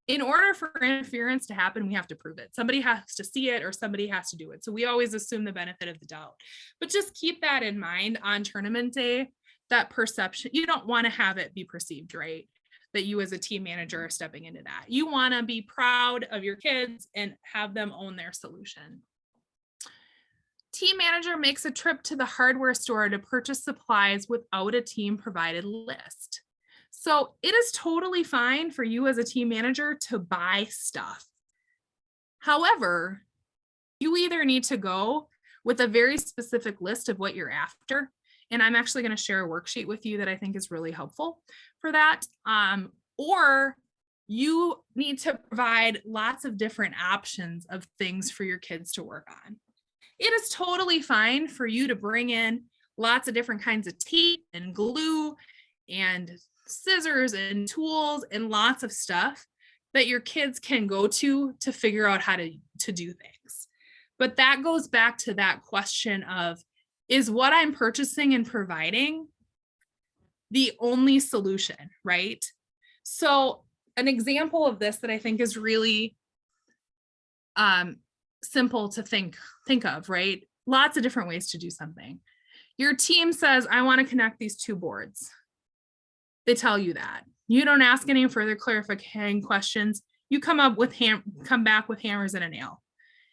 Speaker 1: In order for interference to happen, we have to prove it. Somebody has to see it or somebody has to do it. So we always assume the benefit of the doubt. But just keep that in mind on tournament day, that perception. You don't want to have it be perceived, right? That you as a team manager are stepping into that. You want to be proud of your kids and have them own their solution. Team manager makes a trip to the hardware store to purchase supplies without a team provided list. So it is totally fine for you as a team manager to buy stuff. However, you either need to go with a very specific list of what you're after. And I'm actually going to share a worksheet with you that I think is really helpful for that. Or you need to provide lots of different options of things for your kids to work on. It is totally fine for you to bring in lots of different kinds of tape and glue and scissors and tools and lots of stuff that your kids can go to figure out how to do things. But that goes back to that question of, is what I'm purchasing and providing the only solution, right? So an example of this that I think is really simple to think of, right? Lots of different ways to do something. Your team says, I want to connect these two boards. They tell you that. You don't ask any further clarifying questions. You come back with hammers and a nail.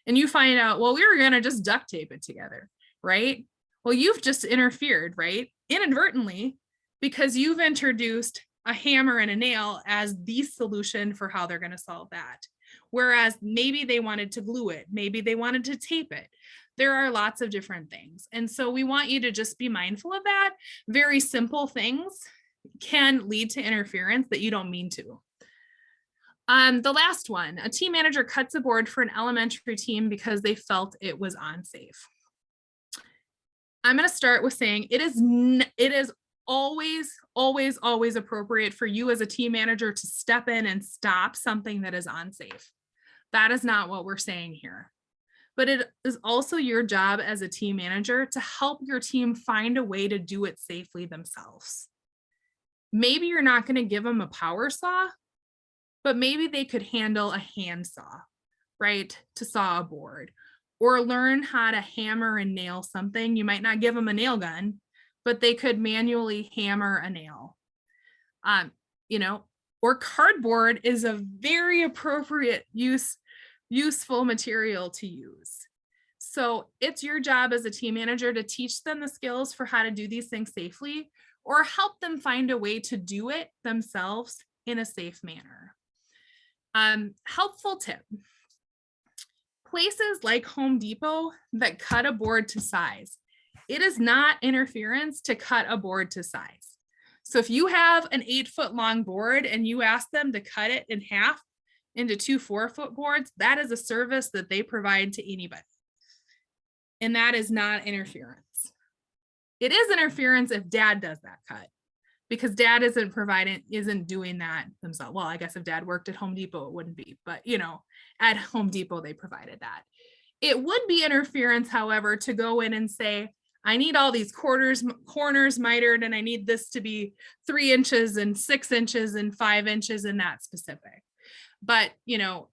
Speaker 1: And you find out, well, we were going to just duct tape it together, right? Well, you've just interfered, right? Inadvertently, because you've introduced a hammer and a nail as the solution for how they're going to solve that. Whereas maybe they wanted to glue it. Maybe they wanted to tape it. There are lots of different things. And so we want you to just be mindful of that. Very simple things can lead to interference that you don't mean to. The last one, a team manager cuts a board for an elementary team because they felt it was unsafe. I'm going to start with saying it is always appropriate for you as a team manager to step in and stop something that is unsafe. That is not what we're saying here. But it is also your job as a team manager to help your team find a way to do it safely themselves. Maybe you're not going to give them a power saw, but maybe they could handle a hand saw, right, to saw a board. or learn how to hammer and nail something. You might not give them a nail gun, but they could manually hammer a nail. You know, or cardboard is a very appropriate useful material to use. So it's your job as a team manager to teach them the skills for how to do these things safely, or help them find a way to do it themselves in a safe manner. Helpful tip. Places like Home Depot that cut a board to size. It is not interference to cut a board to size. So if you have an 8-foot long board and you ask them to cut it in half into 2 4-foot boards, that is a service that they provide to anybody. And that is not interference. It is interference if dad does that cut, because dad isn't doing that themselves. Well, I guess if dad worked at Home Depot, it wouldn't be, but you know, at Home Depot, they provided that. It would be interference, however, to go in and say, I need all these corners mitered, and I need this to be 3 inches and 6 inches and 5 inches and that specific. But, you know,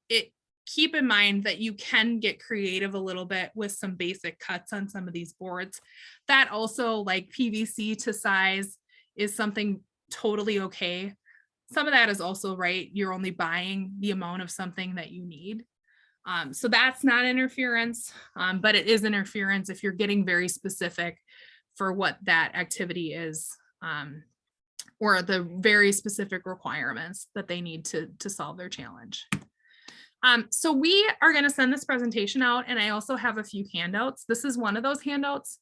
Speaker 1: keep in mind that you can get creative a little bit with some basic cuts on some of these boards. That also, like PVC to size, is something totally okay. Some of that is also right. You're only buying the amount of something that you need. So that's not interference, but it is interference if you're getting very specific for what that activity is, or the very specific requirements that they need to solve their challenge. So we are going to send this presentation out, and I also have a few handouts. This is one of those handouts.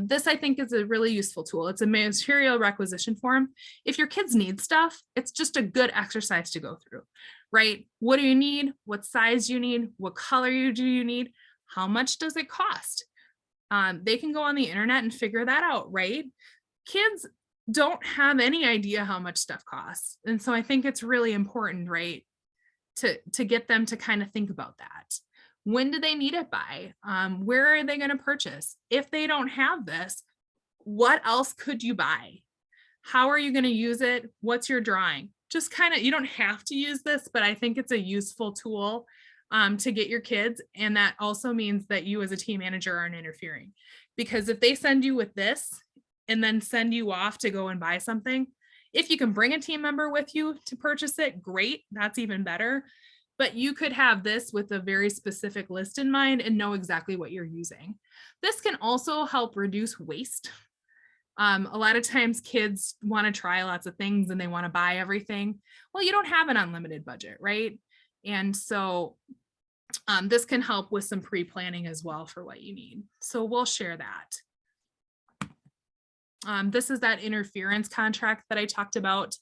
Speaker 1: This, I think, is a really useful tool. It's a material requisition form. If your kids need stuff, it's just a good exercise to go through, right? What do you need? What size do you need? What color do you need? How much does it cost? They can go on the internet and figure that out, right? Kids don't have any idea how much stuff costs. And so I think it's really important, right, to get them to kind of think about that. When do they need it by? Where are they going to purchase? If they don't have this, what else could you buy? How are you going to use it? What's your drawing? Just kind of, you don't have to use this, but I think it's a useful tool to get your kids. And that also means that you as a team manager aren't interfering. Because if they send you with this and then send you off to go and buy something, if you can bring a team member with you to purchase it, great, that's even better. But you could have this with a very specific list in mind and know exactly what you're using. This can also help reduce waste. A lot of times kids want to try lots of things and they want to buy everything. Well, you don't have an unlimited budget, right? And so this can help with some pre-planning as well for what you need. So we'll share that. This is that interference contract that I talked about,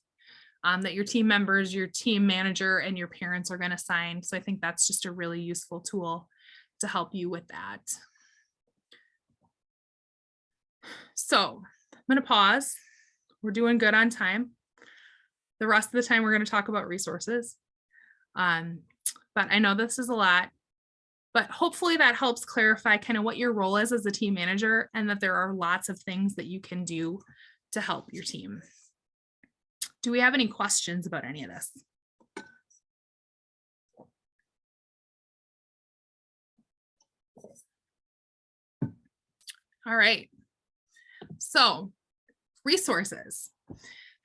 Speaker 1: that your team members, your team manager, and your parents are going to sign. So I think that's just a really useful tool to help you with that. So I'm going to pause. We're doing good on time. The rest of the time, we're going to talk about resources. But I know this is a lot, but hopefully that helps clarify kind of what your role is as a team manager, and that there are lots of things that you can do to help your team. Do we have any questions about any of this? All right. So resources.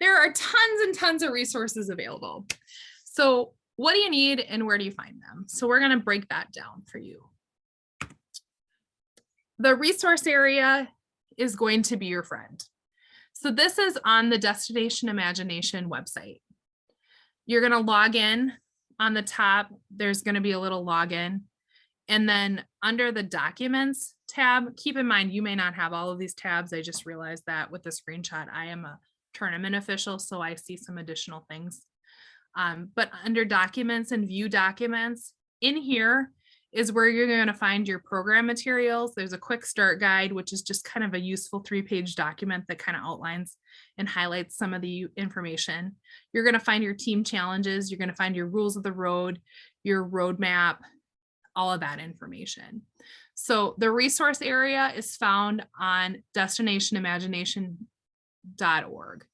Speaker 1: There are tons and tons of resources available. So what do you need and where do you find them? So we're going to break that down for you. The resource area is going to be your friend. So this is on the Destination Imagination website. You're going to log in. On the top, there's going to be a little login. And then under the Documents tab, keep in mind, you may not have all of these tabs. I just realized that with the screenshot. I am a tournament official, so I see some additional things. But under Documents and View Documents, in here is where you're going to find your program materials. There's a quick start guide, which is just kind of a useful 3-page document that kind of outlines and highlights some of the information. You're going to find your team challenges. You're going to find your rules of the road, your roadmap, all of that information. So the resource area is found on destinationimagination.org.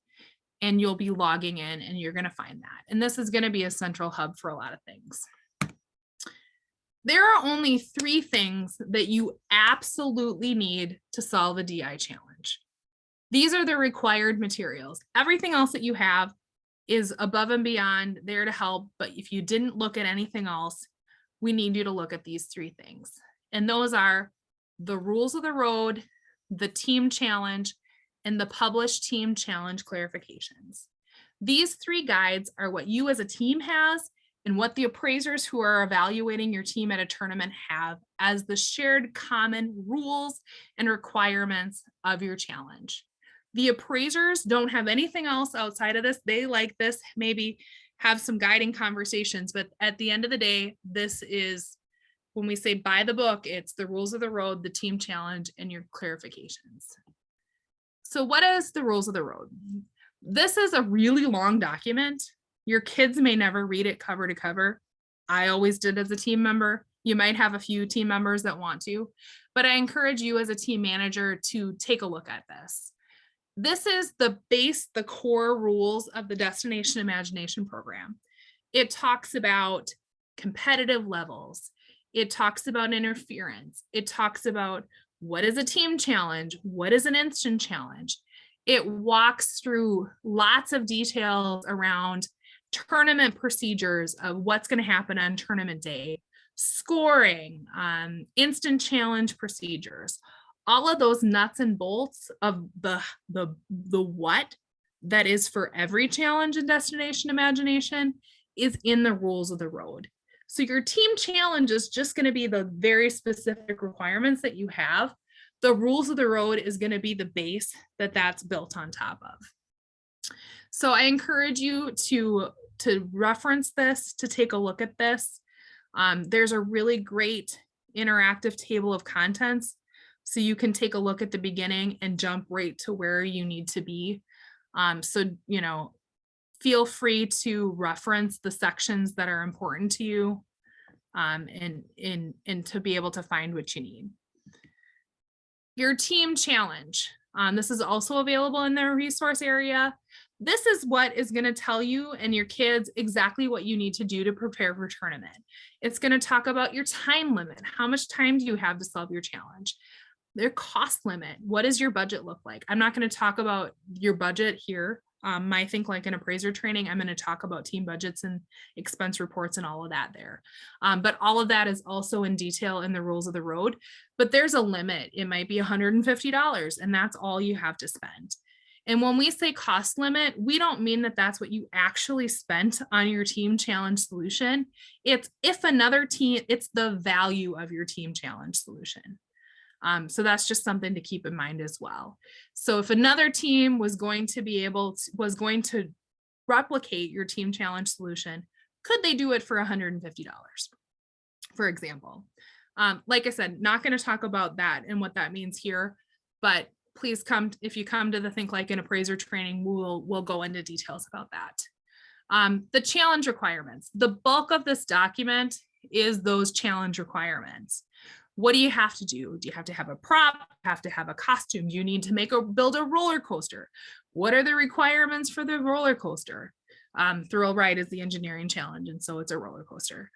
Speaker 1: And you'll be logging in and you're going to find that. And this is going to be a central hub for a lot of things. There are only 3 things that you absolutely need to solve a DI challenge. These are the required materials. Everything else that you have is above and beyond, there to help. But if you didn't look at anything else, we need you to look at these 3 things. And those are the rules of the road, the team challenge, and the published team challenge clarifications. These 3 guides are what you as a team has and what the appraisers who are evaluating your team at a tournament have as the shared common rules and requirements of your challenge. The appraisers don't have anything else outside of this. They like this, maybe have some guiding conversations, but at the end of the day, this is, when we say by the book, it's the rules of the road, the team challenge, and your clarifications. So what is the rules of the road? This is a really long document. Your kids may never read it cover to cover. I always did as a team member. You might have a few team members that want to, but I encourage you as a team manager to take a look at this. This is the base, the core rules of the Destination Imagination program. It talks about competitive levels. It talks about interference. It talks about what is a team challenge? What is an instant challenge? It walks through lots of details around tournament procedures of what's going to happen on tournament day, scoring, instant challenge procedures, all of those nuts and bolts of the what that is for every challenge in Destination Imagination is in the rules of the road. So your team challenge is just going to be the very specific requirements that you have. The rules of the road is going to be the base that's built on top of. So I encourage you to reference this, to take a look at this. There's a really great interactive table of contents, so you can take a look at the beginning and jump right to where you need to be. So, you know, feel free to reference the sections that are important to you, and to be able to find what you need. Your team challenge. This is also available in the resource area. This is what is going to tell you and your kids exactly what you need to do to prepare for tournament. It's going to talk about your time limit. How much time do you have to solve your challenge? Their cost limit. What does your budget look like? I'm not going to talk about your budget here. I think like an appraiser training, I'm going to talk about team budgets and expense reports and all of that there. But all of that is also in detail in the rules of the road, but there's a limit. It might be $150 and that's all you have to spend. And when we say cost limit, we don't mean that that's what you actually spent on your team challenge solution. It's if another team, it's the value of your team challenge solution. So that's just something to keep in mind as well. So if another team was going to replicate your team challenge solution, could they do it for $150, for example? Like I said, not going to talk about that and what that means here, but please come, if you come to the Think Like an Appraiser training, we'll go into details about that. The challenge requirements. The bulk of this document is those challenge requirements. What do you have to do? Do you have to have a prop? Have to have a costume? You need to build a roller coaster. What are the requirements for the roller coaster? Thrill Ride is the engineering challenge, and so it's a roller coaster.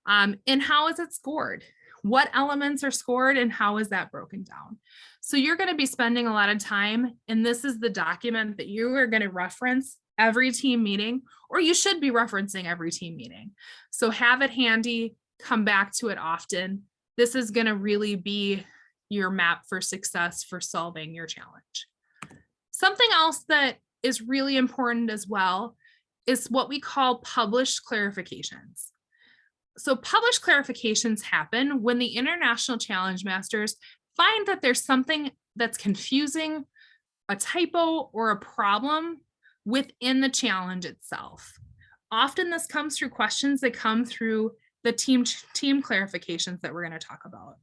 Speaker 1: And how is it scored? What elements are scored and how is that broken down? So you're going to be spending a lot of time, and this is the document that you are going to reference every team meeting, or you should be referencing every team meeting. So have it handy, come back to it often. This is going to really be your map for success for solving your challenge. Something else that is really important as well is what we call published clarifications. So published clarifications happen when the International Challenge Masters find that there's something that's confusing, a typo or a problem within the challenge itself. Often this comes through questions that come through the team clarifications that we're going to talk about,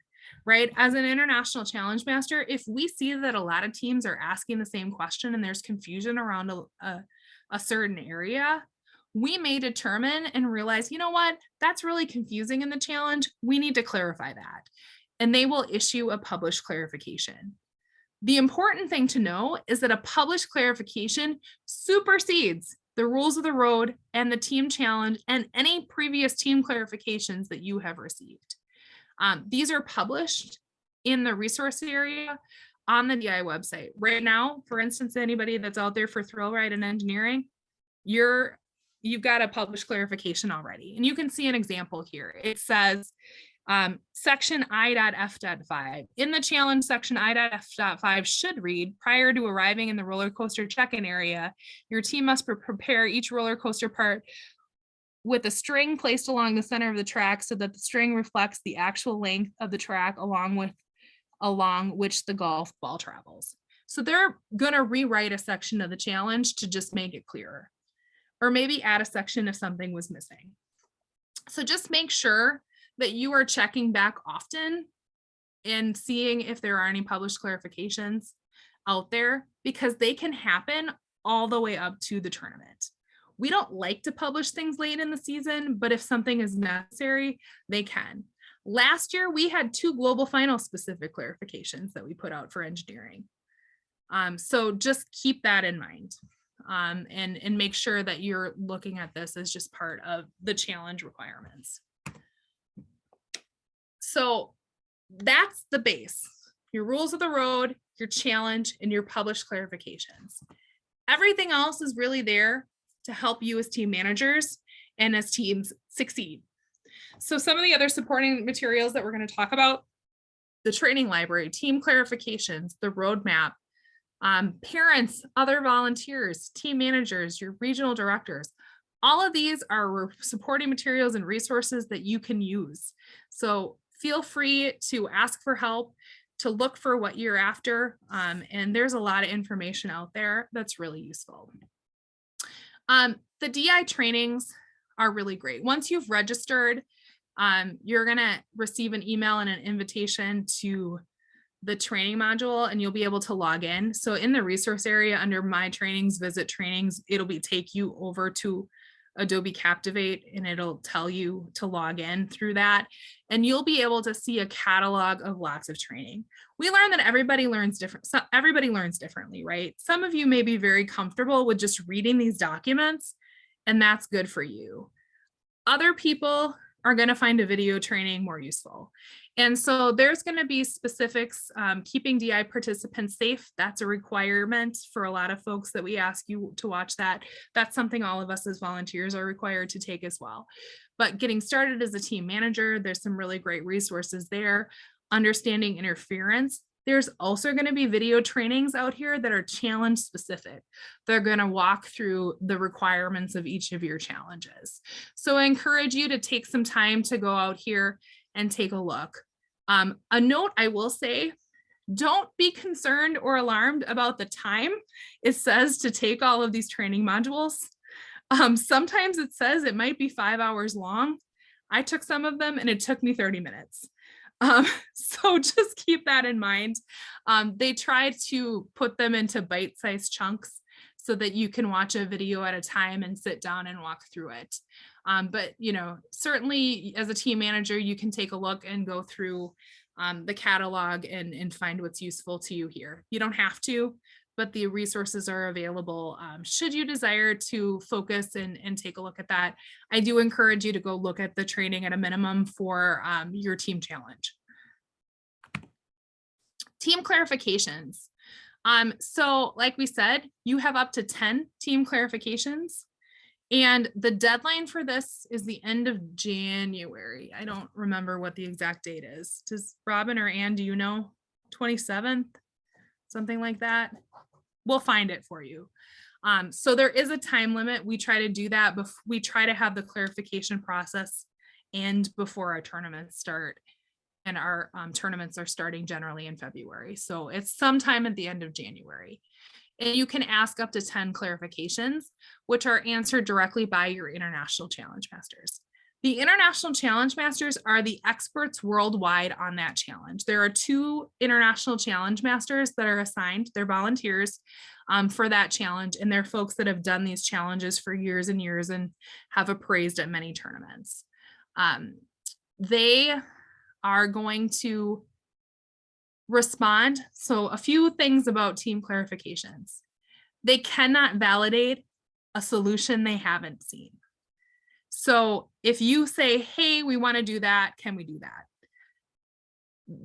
Speaker 1: right? As an International Challenge Master, if we see that a lot of teams are asking the same question and there's confusion around a certain area, we may determine and realize, you know what, that's really confusing in the challenge. We need to clarify that. And they will issue a published clarification. The important thing to know is that a published clarification supersedes the rules of the road and the team challenge and any previous team clarifications that you have received. These are published in the resource area on the DI website. Right now, for instance, anybody that's out there for Thrill Ride and Engineering, you've got a published clarification already. And you can see an example here. It says section I.F.5. In the challenge section, I.F.5 should read, prior to arriving in the roller coaster check-in area, your team must prepare each roller coaster part with a string placed along the center of the track so that the string reflects the actual length of the track along which the golf ball travels. So they're going to rewrite a section of the challenge to just make it clearer, or maybe add a section if something was missing. So just make sure that you are checking back often and seeing if there are any published clarifications out there, because they can happen all the way up to the tournament. We don't like to publish things late in the season, but if something is necessary, they can. Last year, we had 2 global final specific clarifications that we put out for engineering. So just keep that in mind, and make sure that you're looking at this as just part of the challenge requirements. So that's the base, your rules of the road, your challenge, and your published clarifications. Everything else is really there to help you as team managers and as teams succeed. So some of the other supporting materials that we're going to talk about: the training library, team clarifications, the roadmap, parents, other volunteers, team managers, your regional directors. All of these are supporting materials and resources that you can use. So feel free to ask for help, to look for what you're after. And there's a lot of information out there that's really useful. The DI trainings are really great. Once you've registered, you're going to receive an email and an invitation to the training module, and you'll be able to log in. So in the resource area under My Trainings, Visit Trainings, it'll take you over to Adobe Captivate, and it'll tell you to log in through that. And you'll be able to see a catalog of lots of training. We learned that everybody learns different. So everybody learns differently, right? Some of you may be very comfortable with just reading these documents, and that's good for you. Other people are going to find a video training more useful. And so there's going to be specifics, keeping DI participants safe. That's a requirement for a lot of folks that we ask you to watch that. That's something all of us as volunteers are required to take as well. But getting started as a team manager, there's some really great resources there. Understanding interference. There's also going to be video trainings out here that are challenge specific. They're going to walk through the requirements of each of your challenges. So I encourage you to take some time to go out here and take a look. A note I will say, don't be concerned or alarmed about the time it says to take all of these training modules. Sometimes it says it might be 5 hours long. I took some of them and it took me 30 minutes. So just keep that in mind. They try to put them into bite-sized chunks so that you can watch a video at a time and sit down and walk through it. But certainly as a team manager, you can take a look and go through the catalog and find what's useful to you here. You don't have to, but the resources are available should you desire to focus and take a look at that. I do encourage you to go look at the training at a minimum for your team challenge. Team clarifications. So like we said, you have up to 10 team clarifications, and the deadline for this is the end of January. I don't remember what the exact date is. Does Robin or Ann, do you know? 27th, something like that? We'll find it for you. So there is a time limit. We try to do that, but we try to have the clarification process end before our tournaments start. And our tournaments are starting generally in February. So it's sometime at the end of January. And you can ask up to 10 clarifications, which are answered directly by your International Challenge Masters. The International Challenge Masters are the experts worldwide on that challenge. There are 2 International Challenge Masters that are assigned. They're volunteers for that challenge, and they're folks that have done these challenges for years and years and have appraised at many tournaments. They are going to respond. So a few things about team clarifications. They cannot validate a solution they haven't seen. So if you say, hey, we want to do that, can we do that?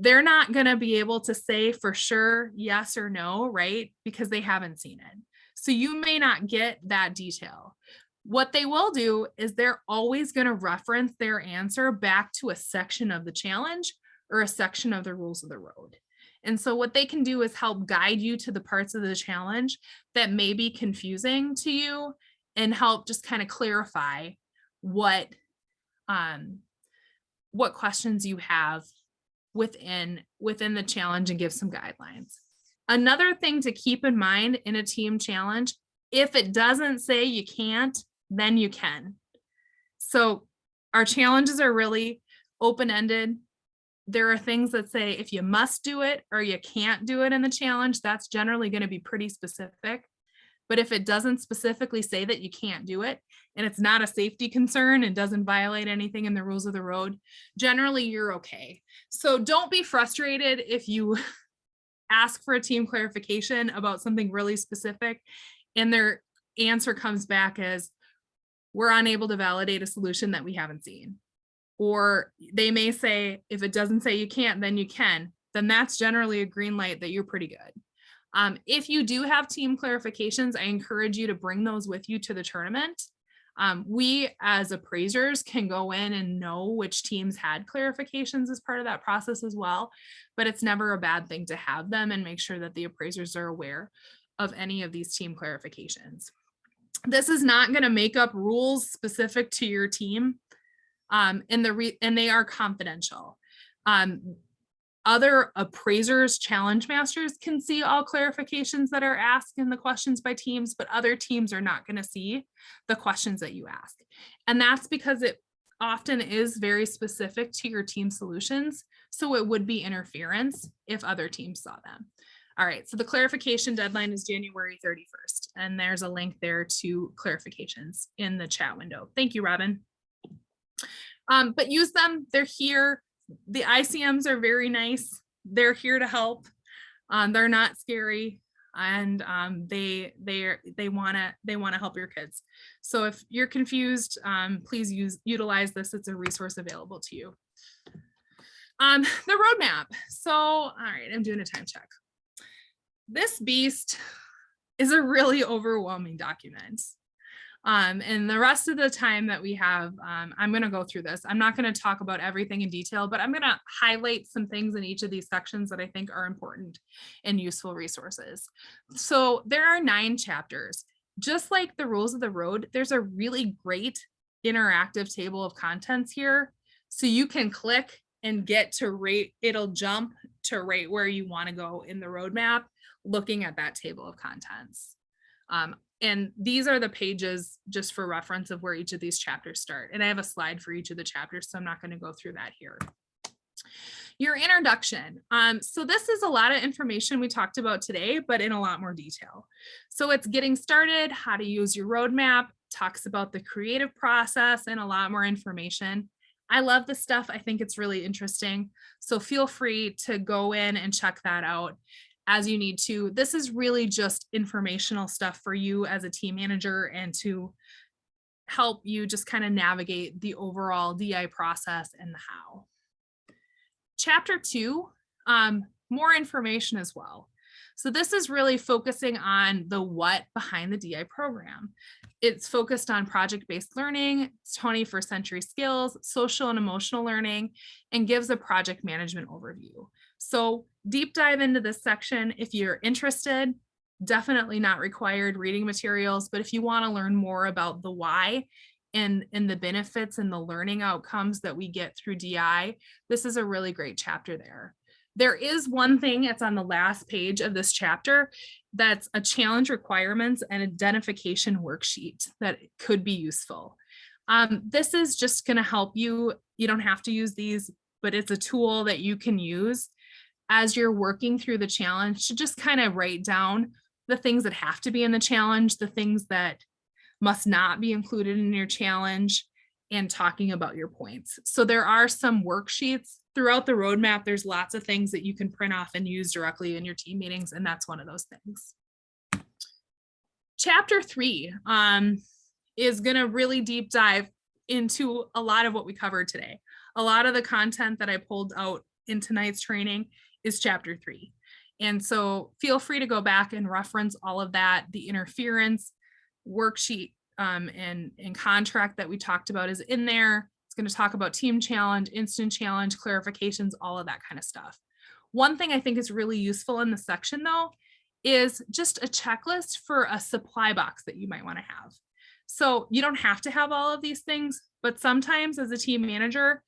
Speaker 1: they're not going to be able to say for sure yes or no, right? Because they haven't seen it. So you may not get that detail. What they will do is they're always going to reference their answer back to a section of the challenge or a section of the rules of the road. And so what they can do is help guide you to the parts of the challenge that may be confusing to you and help just kind of clarify what questions you have within the challenge and give some guidelines. Another thing to keep in mind in a team challenge, if it doesn't say you can't, then you can. So our challenges are really open-ended. There are things that say if you must do it or you can't do it in the challenge, that's generally going to be pretty specific. But if it doesn't specifically say that you can't do it and it's not a safety concern and doesn't violate anything in the rules of the road, generally you're okay. So don't be frustrated if you ask for a team clarification about something really specific and their answer comes back as, we're unable to validate a solution that we haven't seen. Or they may say, if it doesn't say you can't, then you can. Then that's generally a green light that you're pretty good. If you do have team clarifications, I encourage you to bring those with you to the tournament. We as appraisers can go in and know which teams had clarifications as part of that process as well, but it's never a bad thing to have them and make sure that the appraisers are aware of any of these team clarifications. This is not going to make up rules specific to your team, and they are confidential. Other appraisers, challenge masters can see all clarifications that are asked in the questions by teams, but other teams are not going to see the questions that you ask. And that's because it often is very specific to your team solutions. So it would be interference if other teams saw them. All right, so the clarification deadline is January 31st, and there's a link there to clarifications in the chat window. Thank you, Robin. But use them, they're here. The ICMs are very nice. They're here to help. They're not scary, and they want to help your kids. So if you're confused, please utilize this. It's a resource available to you. The roadmap. So, all right, I'm doing a time check. This beast is a really overwhelming document. And the rest of the time that we have, I'm going to go through this. I'm not going to talk about everything in detail, but I'm going to highlight some things in each of these sections that I think are important and useful resources. So there are 9 chapters. Just like the rules of the road, there's a really great interactive table of contents here. So you can click and get to rate, it'll jump to rate where you want to go in the roadmap, looking at that table of contents. And these are the pages just for reference of where each of these chapters start. And I have a slide for each of the chapters, so I'm not going to go through that here. Your introduction. So this is a lot of information we talked about today, but in a lot more detail. So it's getting started, how to use your roadmap, talks about the creative process and a lot more information. I love this stuff. I think it's really interesting. So feel free to go in and check that out as you need to. This is really just informational stuff for you as a team manager and to help you just kind of navigate the overall DI process and the how. Chapter 2, more information as well. So this is really focusing on the what behind the DI program. It's focused on project-based learning, 21st century skills, social and emotional learning, and gives a project management overview. So deep dive into this section if you're interested. Definitely not required reading materials, but if you want to learn more about the why and the benefits and the learning outcomes that we get through DI, this is a really great chapter there. There is one thing that's on the last page of this chapter that's a challenge requirements and identification worksheet that could be useful. This is just going to help you. You don't have to use these, but it's a tool that you can use as you're working through the challenge to just kind of write down the things that have to be in the challenge, the things that must not be included in your challenge, and talking about your points. So there are some worksheets throughout the roadmap. There's lots of things that you can print off and use directly in your team meetings, and that's one of those things. Chapter 3 is going to really deep dive into a lot of what we covered today. A lot of the content that I pulled out in tonight's training is chapter 3. And so feel free to go back and reference all of that. The interference worksheet and contract that we talked about is in there. It's going to talk about team challenge, instant challenge, clarifications, all of that kind of stuff. One thing I think is really useful in the section though, is just a checklist for a supply box that you might want to have. So you don't have to have all of these things, but sometimes as a team manager,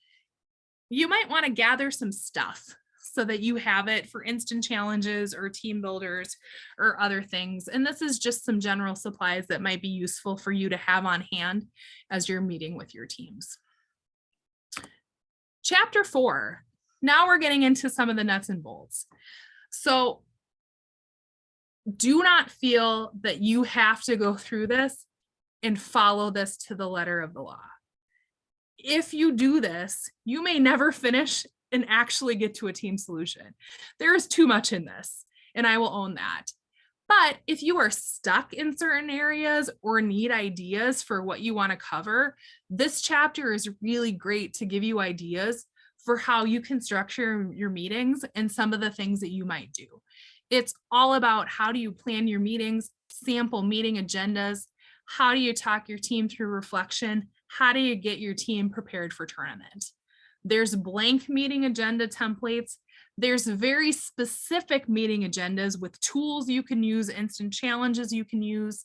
Speaker 1: you might want to gather some stuff so that you have it for instant challenges or team builders or other things. And this is just some general supplies that might be useful for you to have on hand as you're meeting with your teams. Chapter 4, now we're getting into some of the nuts and bolts. So do not feel that you have to go through this and follow this to the letter of the law. If you do this, you may never finish and actually get to a team solution. There is too much in this, and I will own that. But if you are stuck in certain areas or need ideas for what you want to cover, this chapter is really great to give you ideas for how you can structure your meetings and some of the things that you might do. It's all about how do you plan your meetings, sample meeting agendas, how do you talk your team through reflection, how do you get your team prepared for tournament? There's blank meeting agenda templates. There's very specific meeting agendas with tools you can use, instant challenges you can use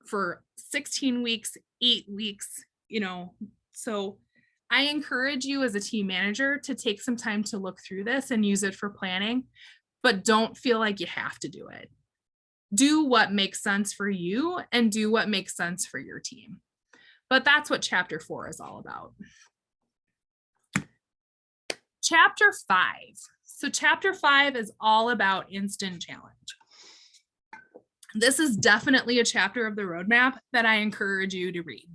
Speaker 1: for 16 weeks, 8 weeks, So I encourage you as a team manager to take some time to look through this and use it for planning, but don't feel like you have to do it. Do what makes sense for you and do what makes sense for your team. But that's what chapter 4 is all about. Chapter 5. So chapter 5 is all about instant challenge. This is definitely a chapter of the roadmap that I encourage you to read.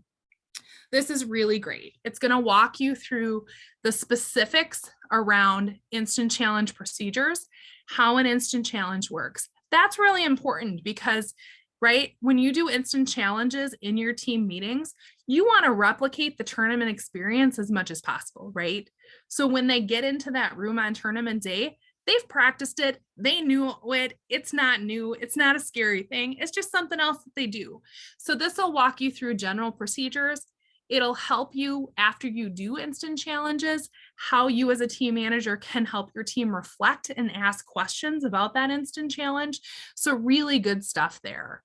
Speaker 1: This is really great. It's going to walk you through the specifics around instant challenge procedures, how an instant challenge works. That's really important because, right, when you do instant challenges in your team meetings, you want to replicate the tournament experience as much as possible, right? So when they get into that room on tournament day, they've practiced it, they knew it, it's not new, it's not a scary thing, it's just something else that they do. So this will walk you through general procedures. It'll help you after you do instant challenges, how you as a team manager can help your team reflect and ask questions about that instant challenge. So really good stuff there.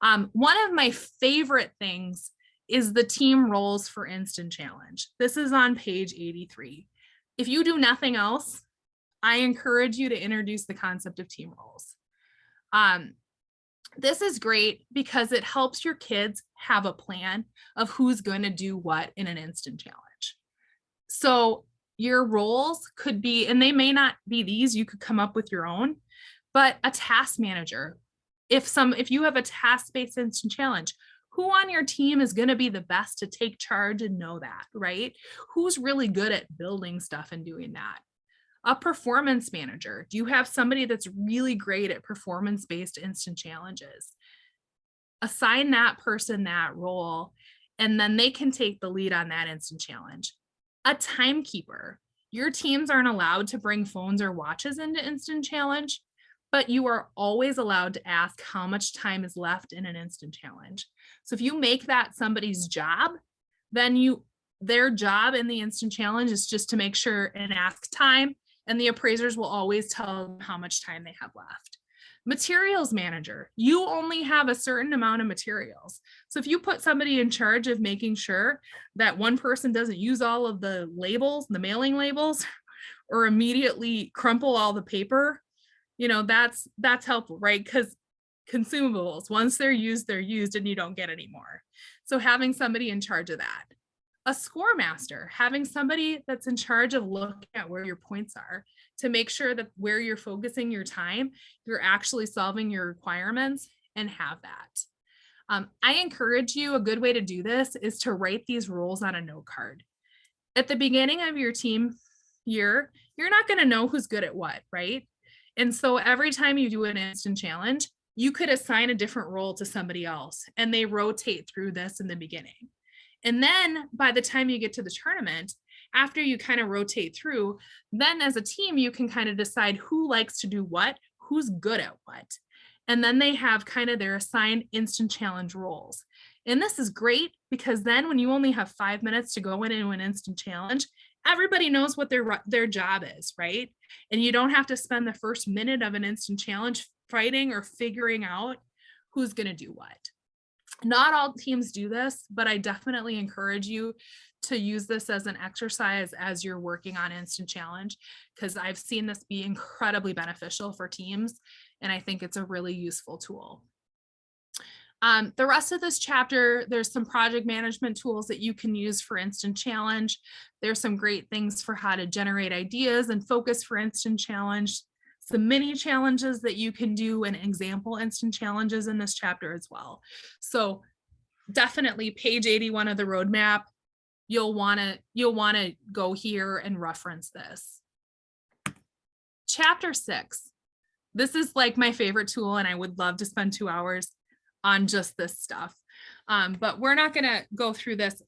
Speaker 1: One of my favorite things is the team roles for instant challenge. This is on page 83. If you do nothing else, I encourage you to introduce the concept of team roles. This is great because it helps your kids have a plan of who's going to do what in an instant challenge. So your roles could be, and they may not be these, you could come up with your own, but a task manager. If you have a task-based instant challenge, who on your team is going to be the best to take charge and know that, right? Who's really good at building stuff and doing that? A performance manager. Do you have somebody that's really great at performance-based instant challenges? Assign that person that role, and then they can take the lead on that instant challenge. A timekeeper. Your teams aren't allowed to bring phones or watches into instant challenge, but you are always allowed to ask how much time is left in an instant challenge. So if you make that somebody's job, then their job in the instant challenge is just to make sure and ask time, and the appraisers will always tell them how much time they have left. Materials manager, you only have a certain amount of materials. So if you put somebody in charge of making sure that one person doesn't use all of the labels, the mailing labels, or immediately crumple all the paper, that's helpful, right? Because consumables, once they're used and you don't get any more. So having somebody in charge of that. A score master, having somebody that's in charge of looking at where your points are to make sure that where you're focusing your time, you're actually solving your requirements and have that. I encourage you, a good way to do this is to write these roles on a note card. At the beginning of your team year, you're not going to know who's good at what, right? And so every time you do an instant challenge, you could assign a different role to somebody else and they rotate through this in the beginning. And then by the time you get to the tournament, after you kind of rotate through, then as a team, you can kind of decide who likes to do what, who's good at what. And then they have kind of their assigned instant challenge roles. And this is great because then when you only have 5 minutes to go into an instant challenge, everybody knows what their job is, right? And you don't have to spend the first minute of an instant challenge fighting or figuring out who's going to do what. Not all teams do this, but I definitely encourage you to use this as an exercise as you're working on instant challenge, because I've seen this be incredibly beneficial for teams, and I think it's a really useful tool. The rest of this chapter, there's some project management tools that you can use for instant challenge. There's some great things for how to generate ideas and focus for instant challenge, some mini challenges that you can do, and example instant challenges in this chapter as well. So definitely page 81 of the roadmap, you'll want to go here and reference this. Chapter 6. This is like my favorite tool, and I would love to spend 2 hours on just this stuff. But we're not going to go through this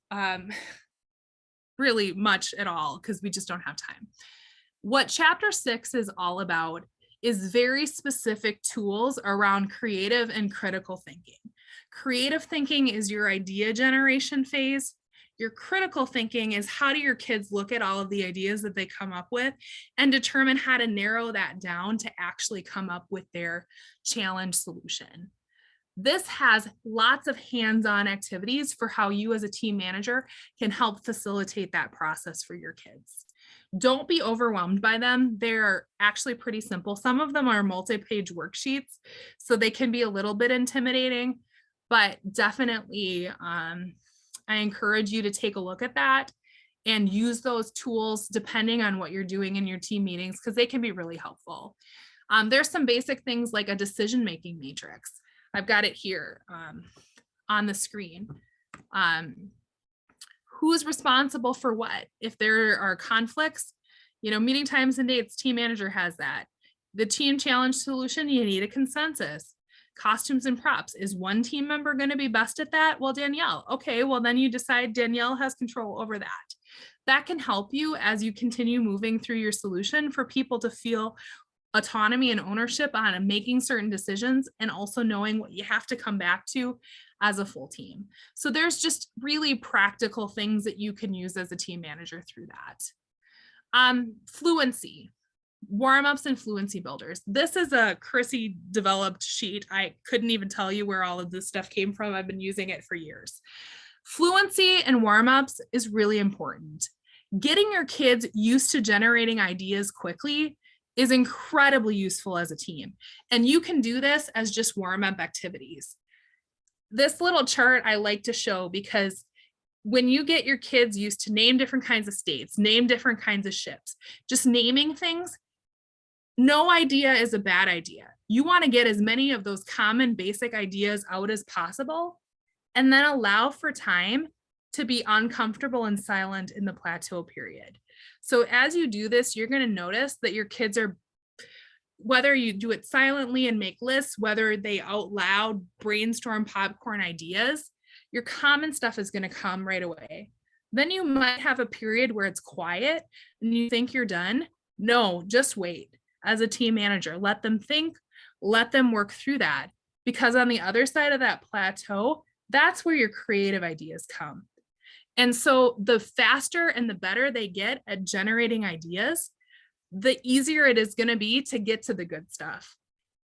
Speaker 1: really much at all because we just don't have time. What chapter 6 is all about is very specific tools around creative and critical thinking. Creative thinking is your idea generation phase. Your critical thinking is how do your kids look at all of the ideas that they come up with and determine how to narrow that down to actually come up with their challenge solution. This has lots of hands-on activities for how you as a team manager can help facilitate that process for your kids. Don't be overwhelmed by them. They're actually pretty simple. Some of them are multi-page worksheets, so they can be a little bit intimidating, but definitely I encourage you to take a look at that and use those tools depending on what you're doing in your team meetings, because they can be really helpful. There's some basic things like a decision-making matrix. I've got it here on the screen. Who's responsible for what? If there are conflicts, meeting times and dates, team manager has that. The team challenge solution, you need a consensus. Costumes and props, is one team member going to be best at that? Well, Danielle. Okay, well then you decide Danielle has control over that. That can help you as you continue moving through your solution for people to feel autonomy and ownership on making certain decisions, and also knowing what you have to come back to as a full team. So there's just really practical things that you can use as a team manager through that. Fluency, warm-ups and fluency builders. This is a Chrissy developed sheet. I couldn't even tell you where all of this stuff came from. I've been using it for years. Fluency and warm-ups is really important. Getting your kids used to generating ideas quickly is incredibly useful as a team. And you can do this as just warm-up activities. This little chart I like to show because when you get your kids used to name different kinds of states, name different kinds of ships, just naming things, no idea is a bad idea. You want to get as many of those common basic ideas out as possible, and then allow for time to be uncomfortable and silent in the plateau period. So as you do this, you're going to notice that your kids are, whether you do it silently and make lists, whether they out loud brainstorm popcorn ideas, your common stuff is going to come right away. Then you might have a period where it's quiet and you think you're done. No, just wait. As a team manager, let them think, let them work through that, because on the other side of that plateau, that's where your creative ideas come. And so the faster and the better they get at generating ideas, the easier it is going to be to get to the good stuff.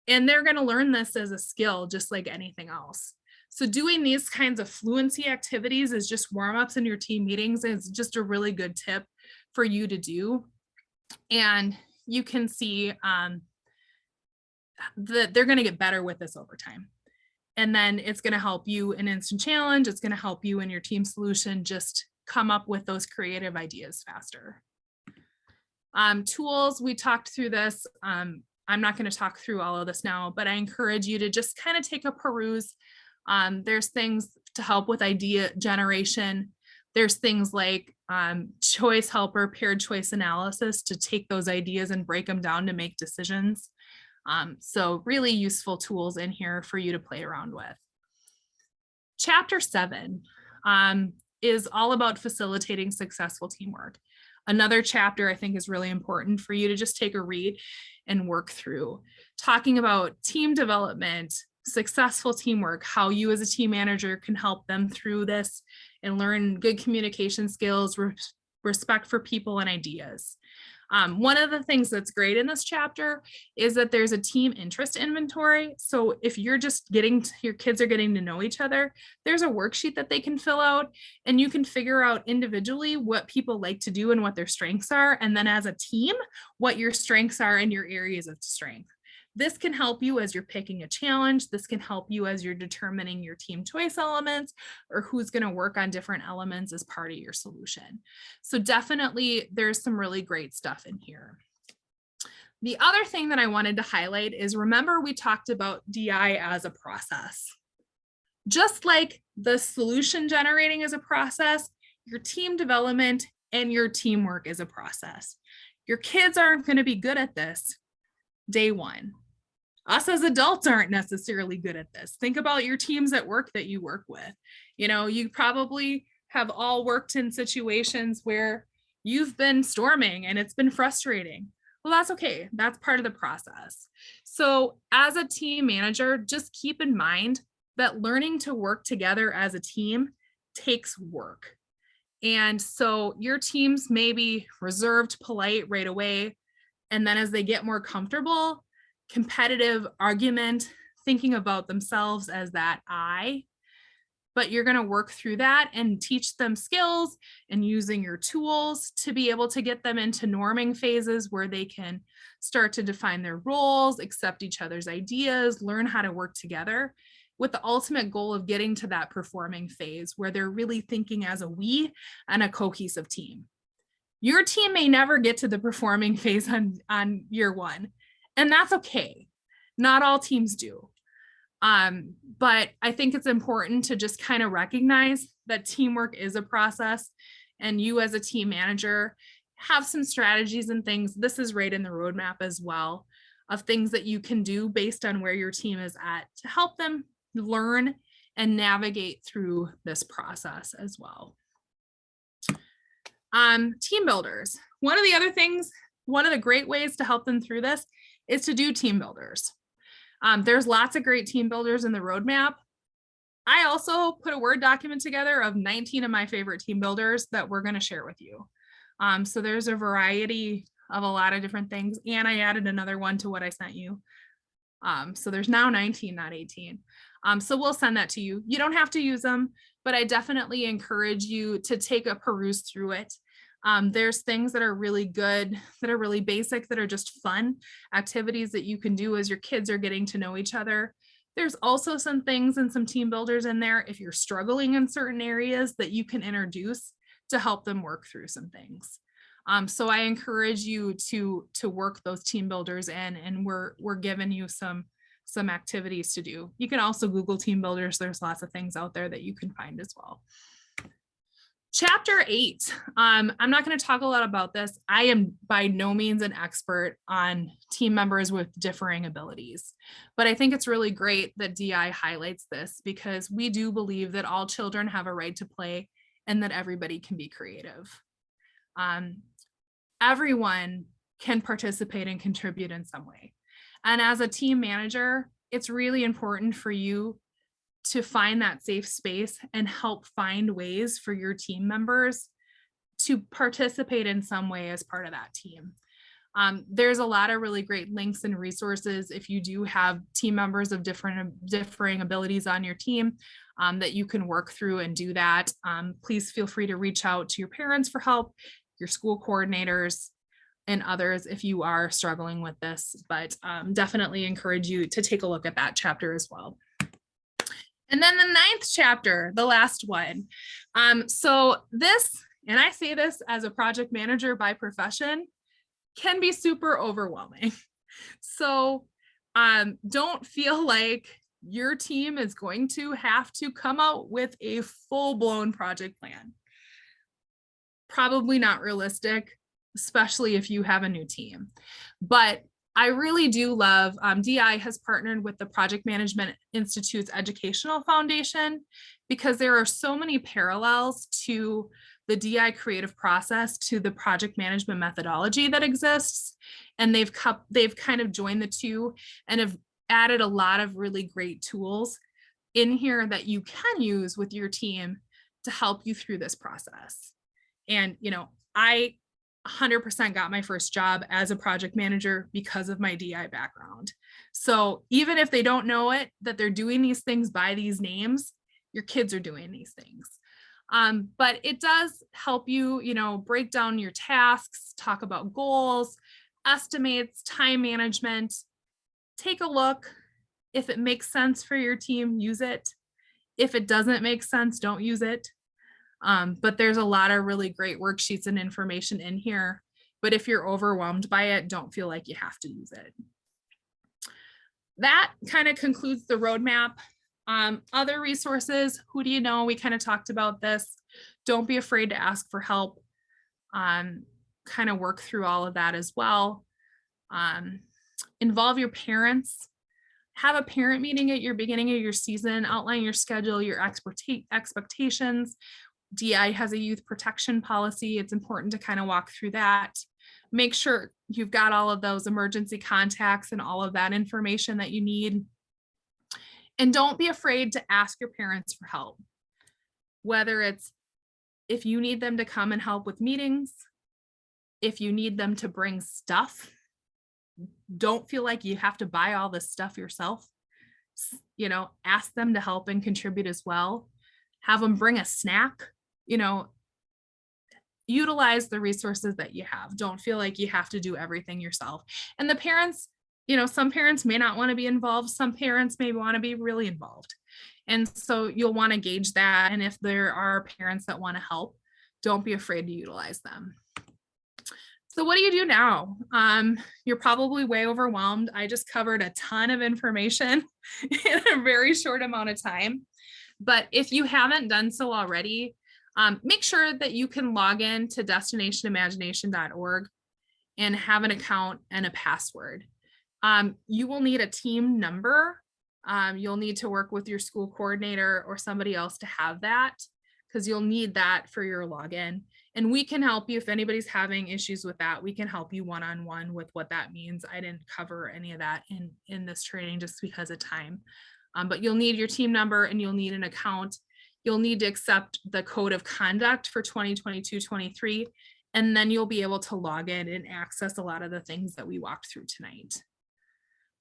Speaker 1: And they're going to learn this as a skill, just like anything else. So doing these kinds of fluency activities is just warm-ups in your team meetings is just a really good tip for you to do. And you can see that they're going to get better with this over time. And then it's going to help you in instant challenge. It's going to help you in your team solution just come up with those creative ideas faster. Tools, we talked through this. I'm not going to talk through all of this now, but I encourage you to just kind of take a peruse. There's things to help with idea generation. There's things like choice helper, paired choice analysis to take those ideas and break them down to make decisions. So really useful tools in here for you to play around with. Chapter 7 is all about facilitating successful teamwork. Another chapter I think is really important for you to just take a read and work through, talking about team development, successful teamwork, how you as a team manager can help them through this and learn good communication skills, respect for people and ideas. One of the things that's great in this chapter is that there's a team interest inventory. So if you're just your kids are getting to know each other, there's a worksheet that they can fill out and you can figure out individually what people like to do and what their strengths are. And then as a team, what your strengths are and your areas of strength. This can help you as you're picking a challenge. This can help you as you're determining your team choice elements or who's going to work on different elements as part of your solution. So definitely there's some really great stuff in here. The other thing that I wanted to highlight is, remember we talked about DI as a process. Just like the solution generating is a process, your team development and your teamwork is a process. Your kids aren't going to be good at this day one. Us as adults aren't necessarily good at this. Think about your teams at work that you work with. You know, you probably have all worked in situations where you've been storming and it's been frustrating. Well, that's okay. That's part of the process. So as a team manager, just keep in mind that learning to work together as a team takes work. And so your teams may be reserved, polite right away. And then as they get more comfortable, competitive argument, thinking about themselves as that I, but you're going to work through that and teach them skills and using your tools to be able to get them into norming phases where they can start to define their roles, accept each other's ideas, learn how to work together, with the ultimate goal of getting to that performing phase where they're really thinking as a we and a cohesive team. Your team may never get to the performing phase on year one, and that's okay. Not all teams do. But I think it's important to just kind of recognize that teamwork is a process, and you as a team manager have some strategies and things. This is right in the roadmap as well, of things that you can do based on where your team is at to help them learn and navigate through this process as well. Team builders. One of the other things, one of the great ways to help them through this is to do team builders. There's lots of great team builders in the roadmap. I also put a Word document together of 19 of my favorite team builders that we're going to share with you. So there's a variety of a lot of different things. And I added another one to what I sent you. So there's now 19, not 18. So we'll send that to you. You don't have to use them, but I definitely encourage you to take a peruse through it. There's things that are really good, that are really basic, that are just fun activities that you can do as your kids are getting to know each other. There's also some things and some team builders in there if you're struggling in certain areas that you can introduce to help them work through some things. So I encourage you to work those team builders in, and we're giving you some activities to do. You can also Google team builders. There's lots of things out there that you can find as well. Chapter 8. I'm not going to talk a lot about this. I am by no means an expert on team members with differing abilities, but I think it's really great that DI highlights this because we do believe that all children have a right to play and that everybody can be creative. Everyone can participate and contribute in some way. And as a team manager, it's really important for you to find that safe space and help find ways for your team members to participate in some way as part of that team. There's a lot of really great links and resources if you do have team members of differing abilities on your team that you can work through and do that. Please feel free to reach out to your parents for help, your school coordinators, and others if you are struggling with this, but definitely encourage you to take a look at that chapter as well. And then the 9th chapter, the last one. So this, and I say this as a project manager by profession, can be super overwhelming. So don't feel like your team is going to have to come out with a full-blown project plan. Probably not realistic, especially if you have a new team. But I really do love, DI has partnered with the Project Management Institute's Educational Foundation because there are so many parallels to the DI creative process to the project management methodology that exists. And they've kind of joined the two and have added a lot of really great tools in here that you can use with your team to help you through this process. And, I 100% got my first job as a project manager because of my DI background. So even if they don't know it, that they're doing these things by these names, your kids are doing these things. But it does help you, break down your tasks, talk about goals, estimates, time management. Take a look. If it makes sense for your team, use it. If it doesn't make sense, don't use it. But there's a lot of really great worksheets and information in here. But if you're overwhelmed by it, don't feel like you have to use it. That kind of concludes the roadmap. Other resources, who do you know? We kind of talked about this. Don't be afraid to ask for help. Kind of work through all of that as well. Involve your parents. Have a parent meeting at your beginning of your season, outline your schedule, your expectations. DI has a youth protection policy. It's important to kind of walk through that. Make sure you've got all of those emergency contacts and all of that information that you need. And don't be afraid to ask your parents for help. Whether it's if you need them to come and help with meetings, if you need them to bring stuff, don't feel like you have to buy all this stuff yourself. Ask them to help and contribute as well. Have them bring a snack, utilize the resources that you have. Don't feel like you have to do everything yourself. And the parents, some parents may not want to be involved. Some parents may want to be really involved. And so you'll want to gauge that. And if there are parents that want to help, don't be afraid to utilize them. So what do you do now? You're probably way overwhelmed. I just covered a ton of information in a very short amount of time. But if you haven't done so already, make sure that you can log in to destinationimagination.org and have an account and a password. You will need a team number. You'll need to work with your school coordinator or somebody else to have that, because you'll need that for your login. And we can help you if anybody's having issues with that. We can help you one-on-one with what that means. I didn't cover any of that in this training just because of time. But you'll need your team number and you'll need an account. You'll need to accept the code of conduct for 2022-23, and then you'll be able to log in and access a lot of the things that we walked through tonight.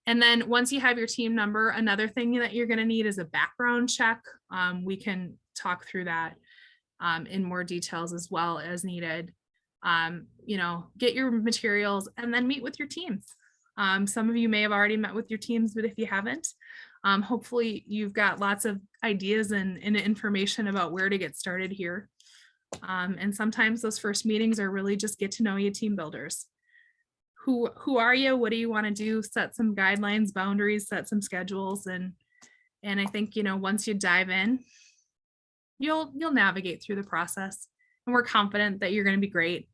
Speaker 1: And then once you have your team number, another thing that you're going to need is a background check. We can talk through that in more details as well as needed. Get your materials and then meet with your teams. Some of you may have already met with your teams, but if you haven't, hopefully you've got lots of ideas and information about where to get started here. And sometimes those first meetings are really just get to know you team builders. Who are you? What do you want to do? Set some guidelines, boundaries, set some schedules. And I think, once you dive in, you'll navigate through the process, and we're confident that you're going to be great.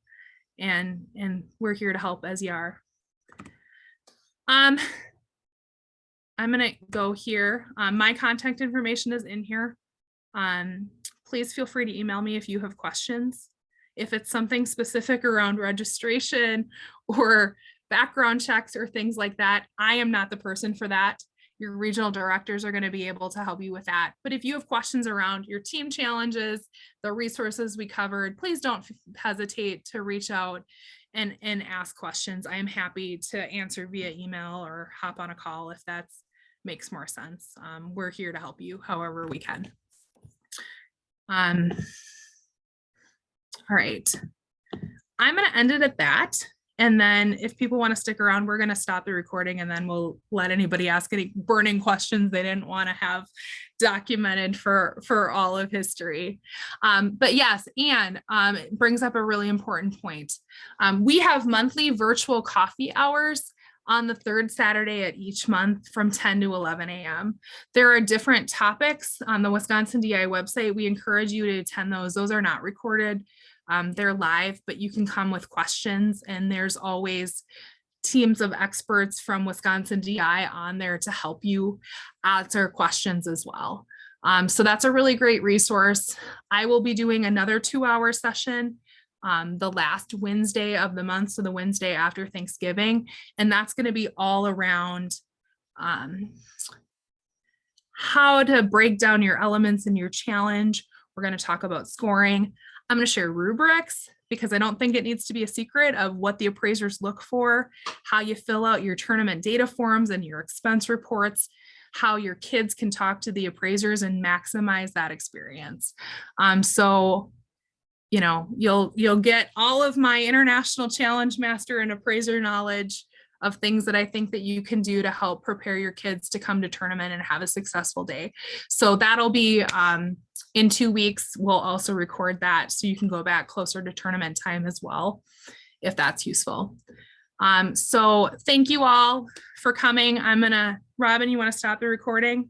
Speaker 1: And we're here to help as you are. I'm going to go here. My contact information is in here. Please feel free to email me if you have questions. If it's something specific around registration or background checks or things like that, I am not the person for that. Your regional directors are going to be able to help you with that. But if you have questions around your team challenges, the resources we covered, please don't hesitate to reach out and ask questions. I am happy to answer via email or hop on a call if that makes more sense. We're here to help you however we can. All right, I'm going to end it at that. And then if people want to stick around, we're going to stop the recording and then we'll let anybody ask any burning questions they didn't want to have documented for all of history. But yes, Anne, it brings up a really important point. We have monthly virtual coffee hours on the third Saturday at each month from 10 to 11 a.m. There are different topics on the Wisconsin DI website. We encourage you to attend those. Those are not recorded. They're live, but you can come with questions, and there's always teams of experts from Wisconsin DI on there to help you answer questions as well. So that's a really great resource. I will be doing another 2-hour session the last Wednesday of the month, so the Wednesday after Thanksgiving, and that's going to be all around how to break down your elements in your challenge. We're going to talk about scoring. I'm going to share rubrics because I don't think it needs to be a secret of what the appraisers look for, how you fill out your tournament data forms and your expense reports, how your kids can talk to the appraisers and maximize that experience. So, you know, you'll get all of my international challenge master and appraiser knowledge of things that I think that you can do to help prepare your kids to come to tournament and have a successful day. So that'll be in 2 weeks. We'll also record that so you can go back closer to tournament time as well, if that's useful. So thank you all for coming. Robin, you want to stop the recording?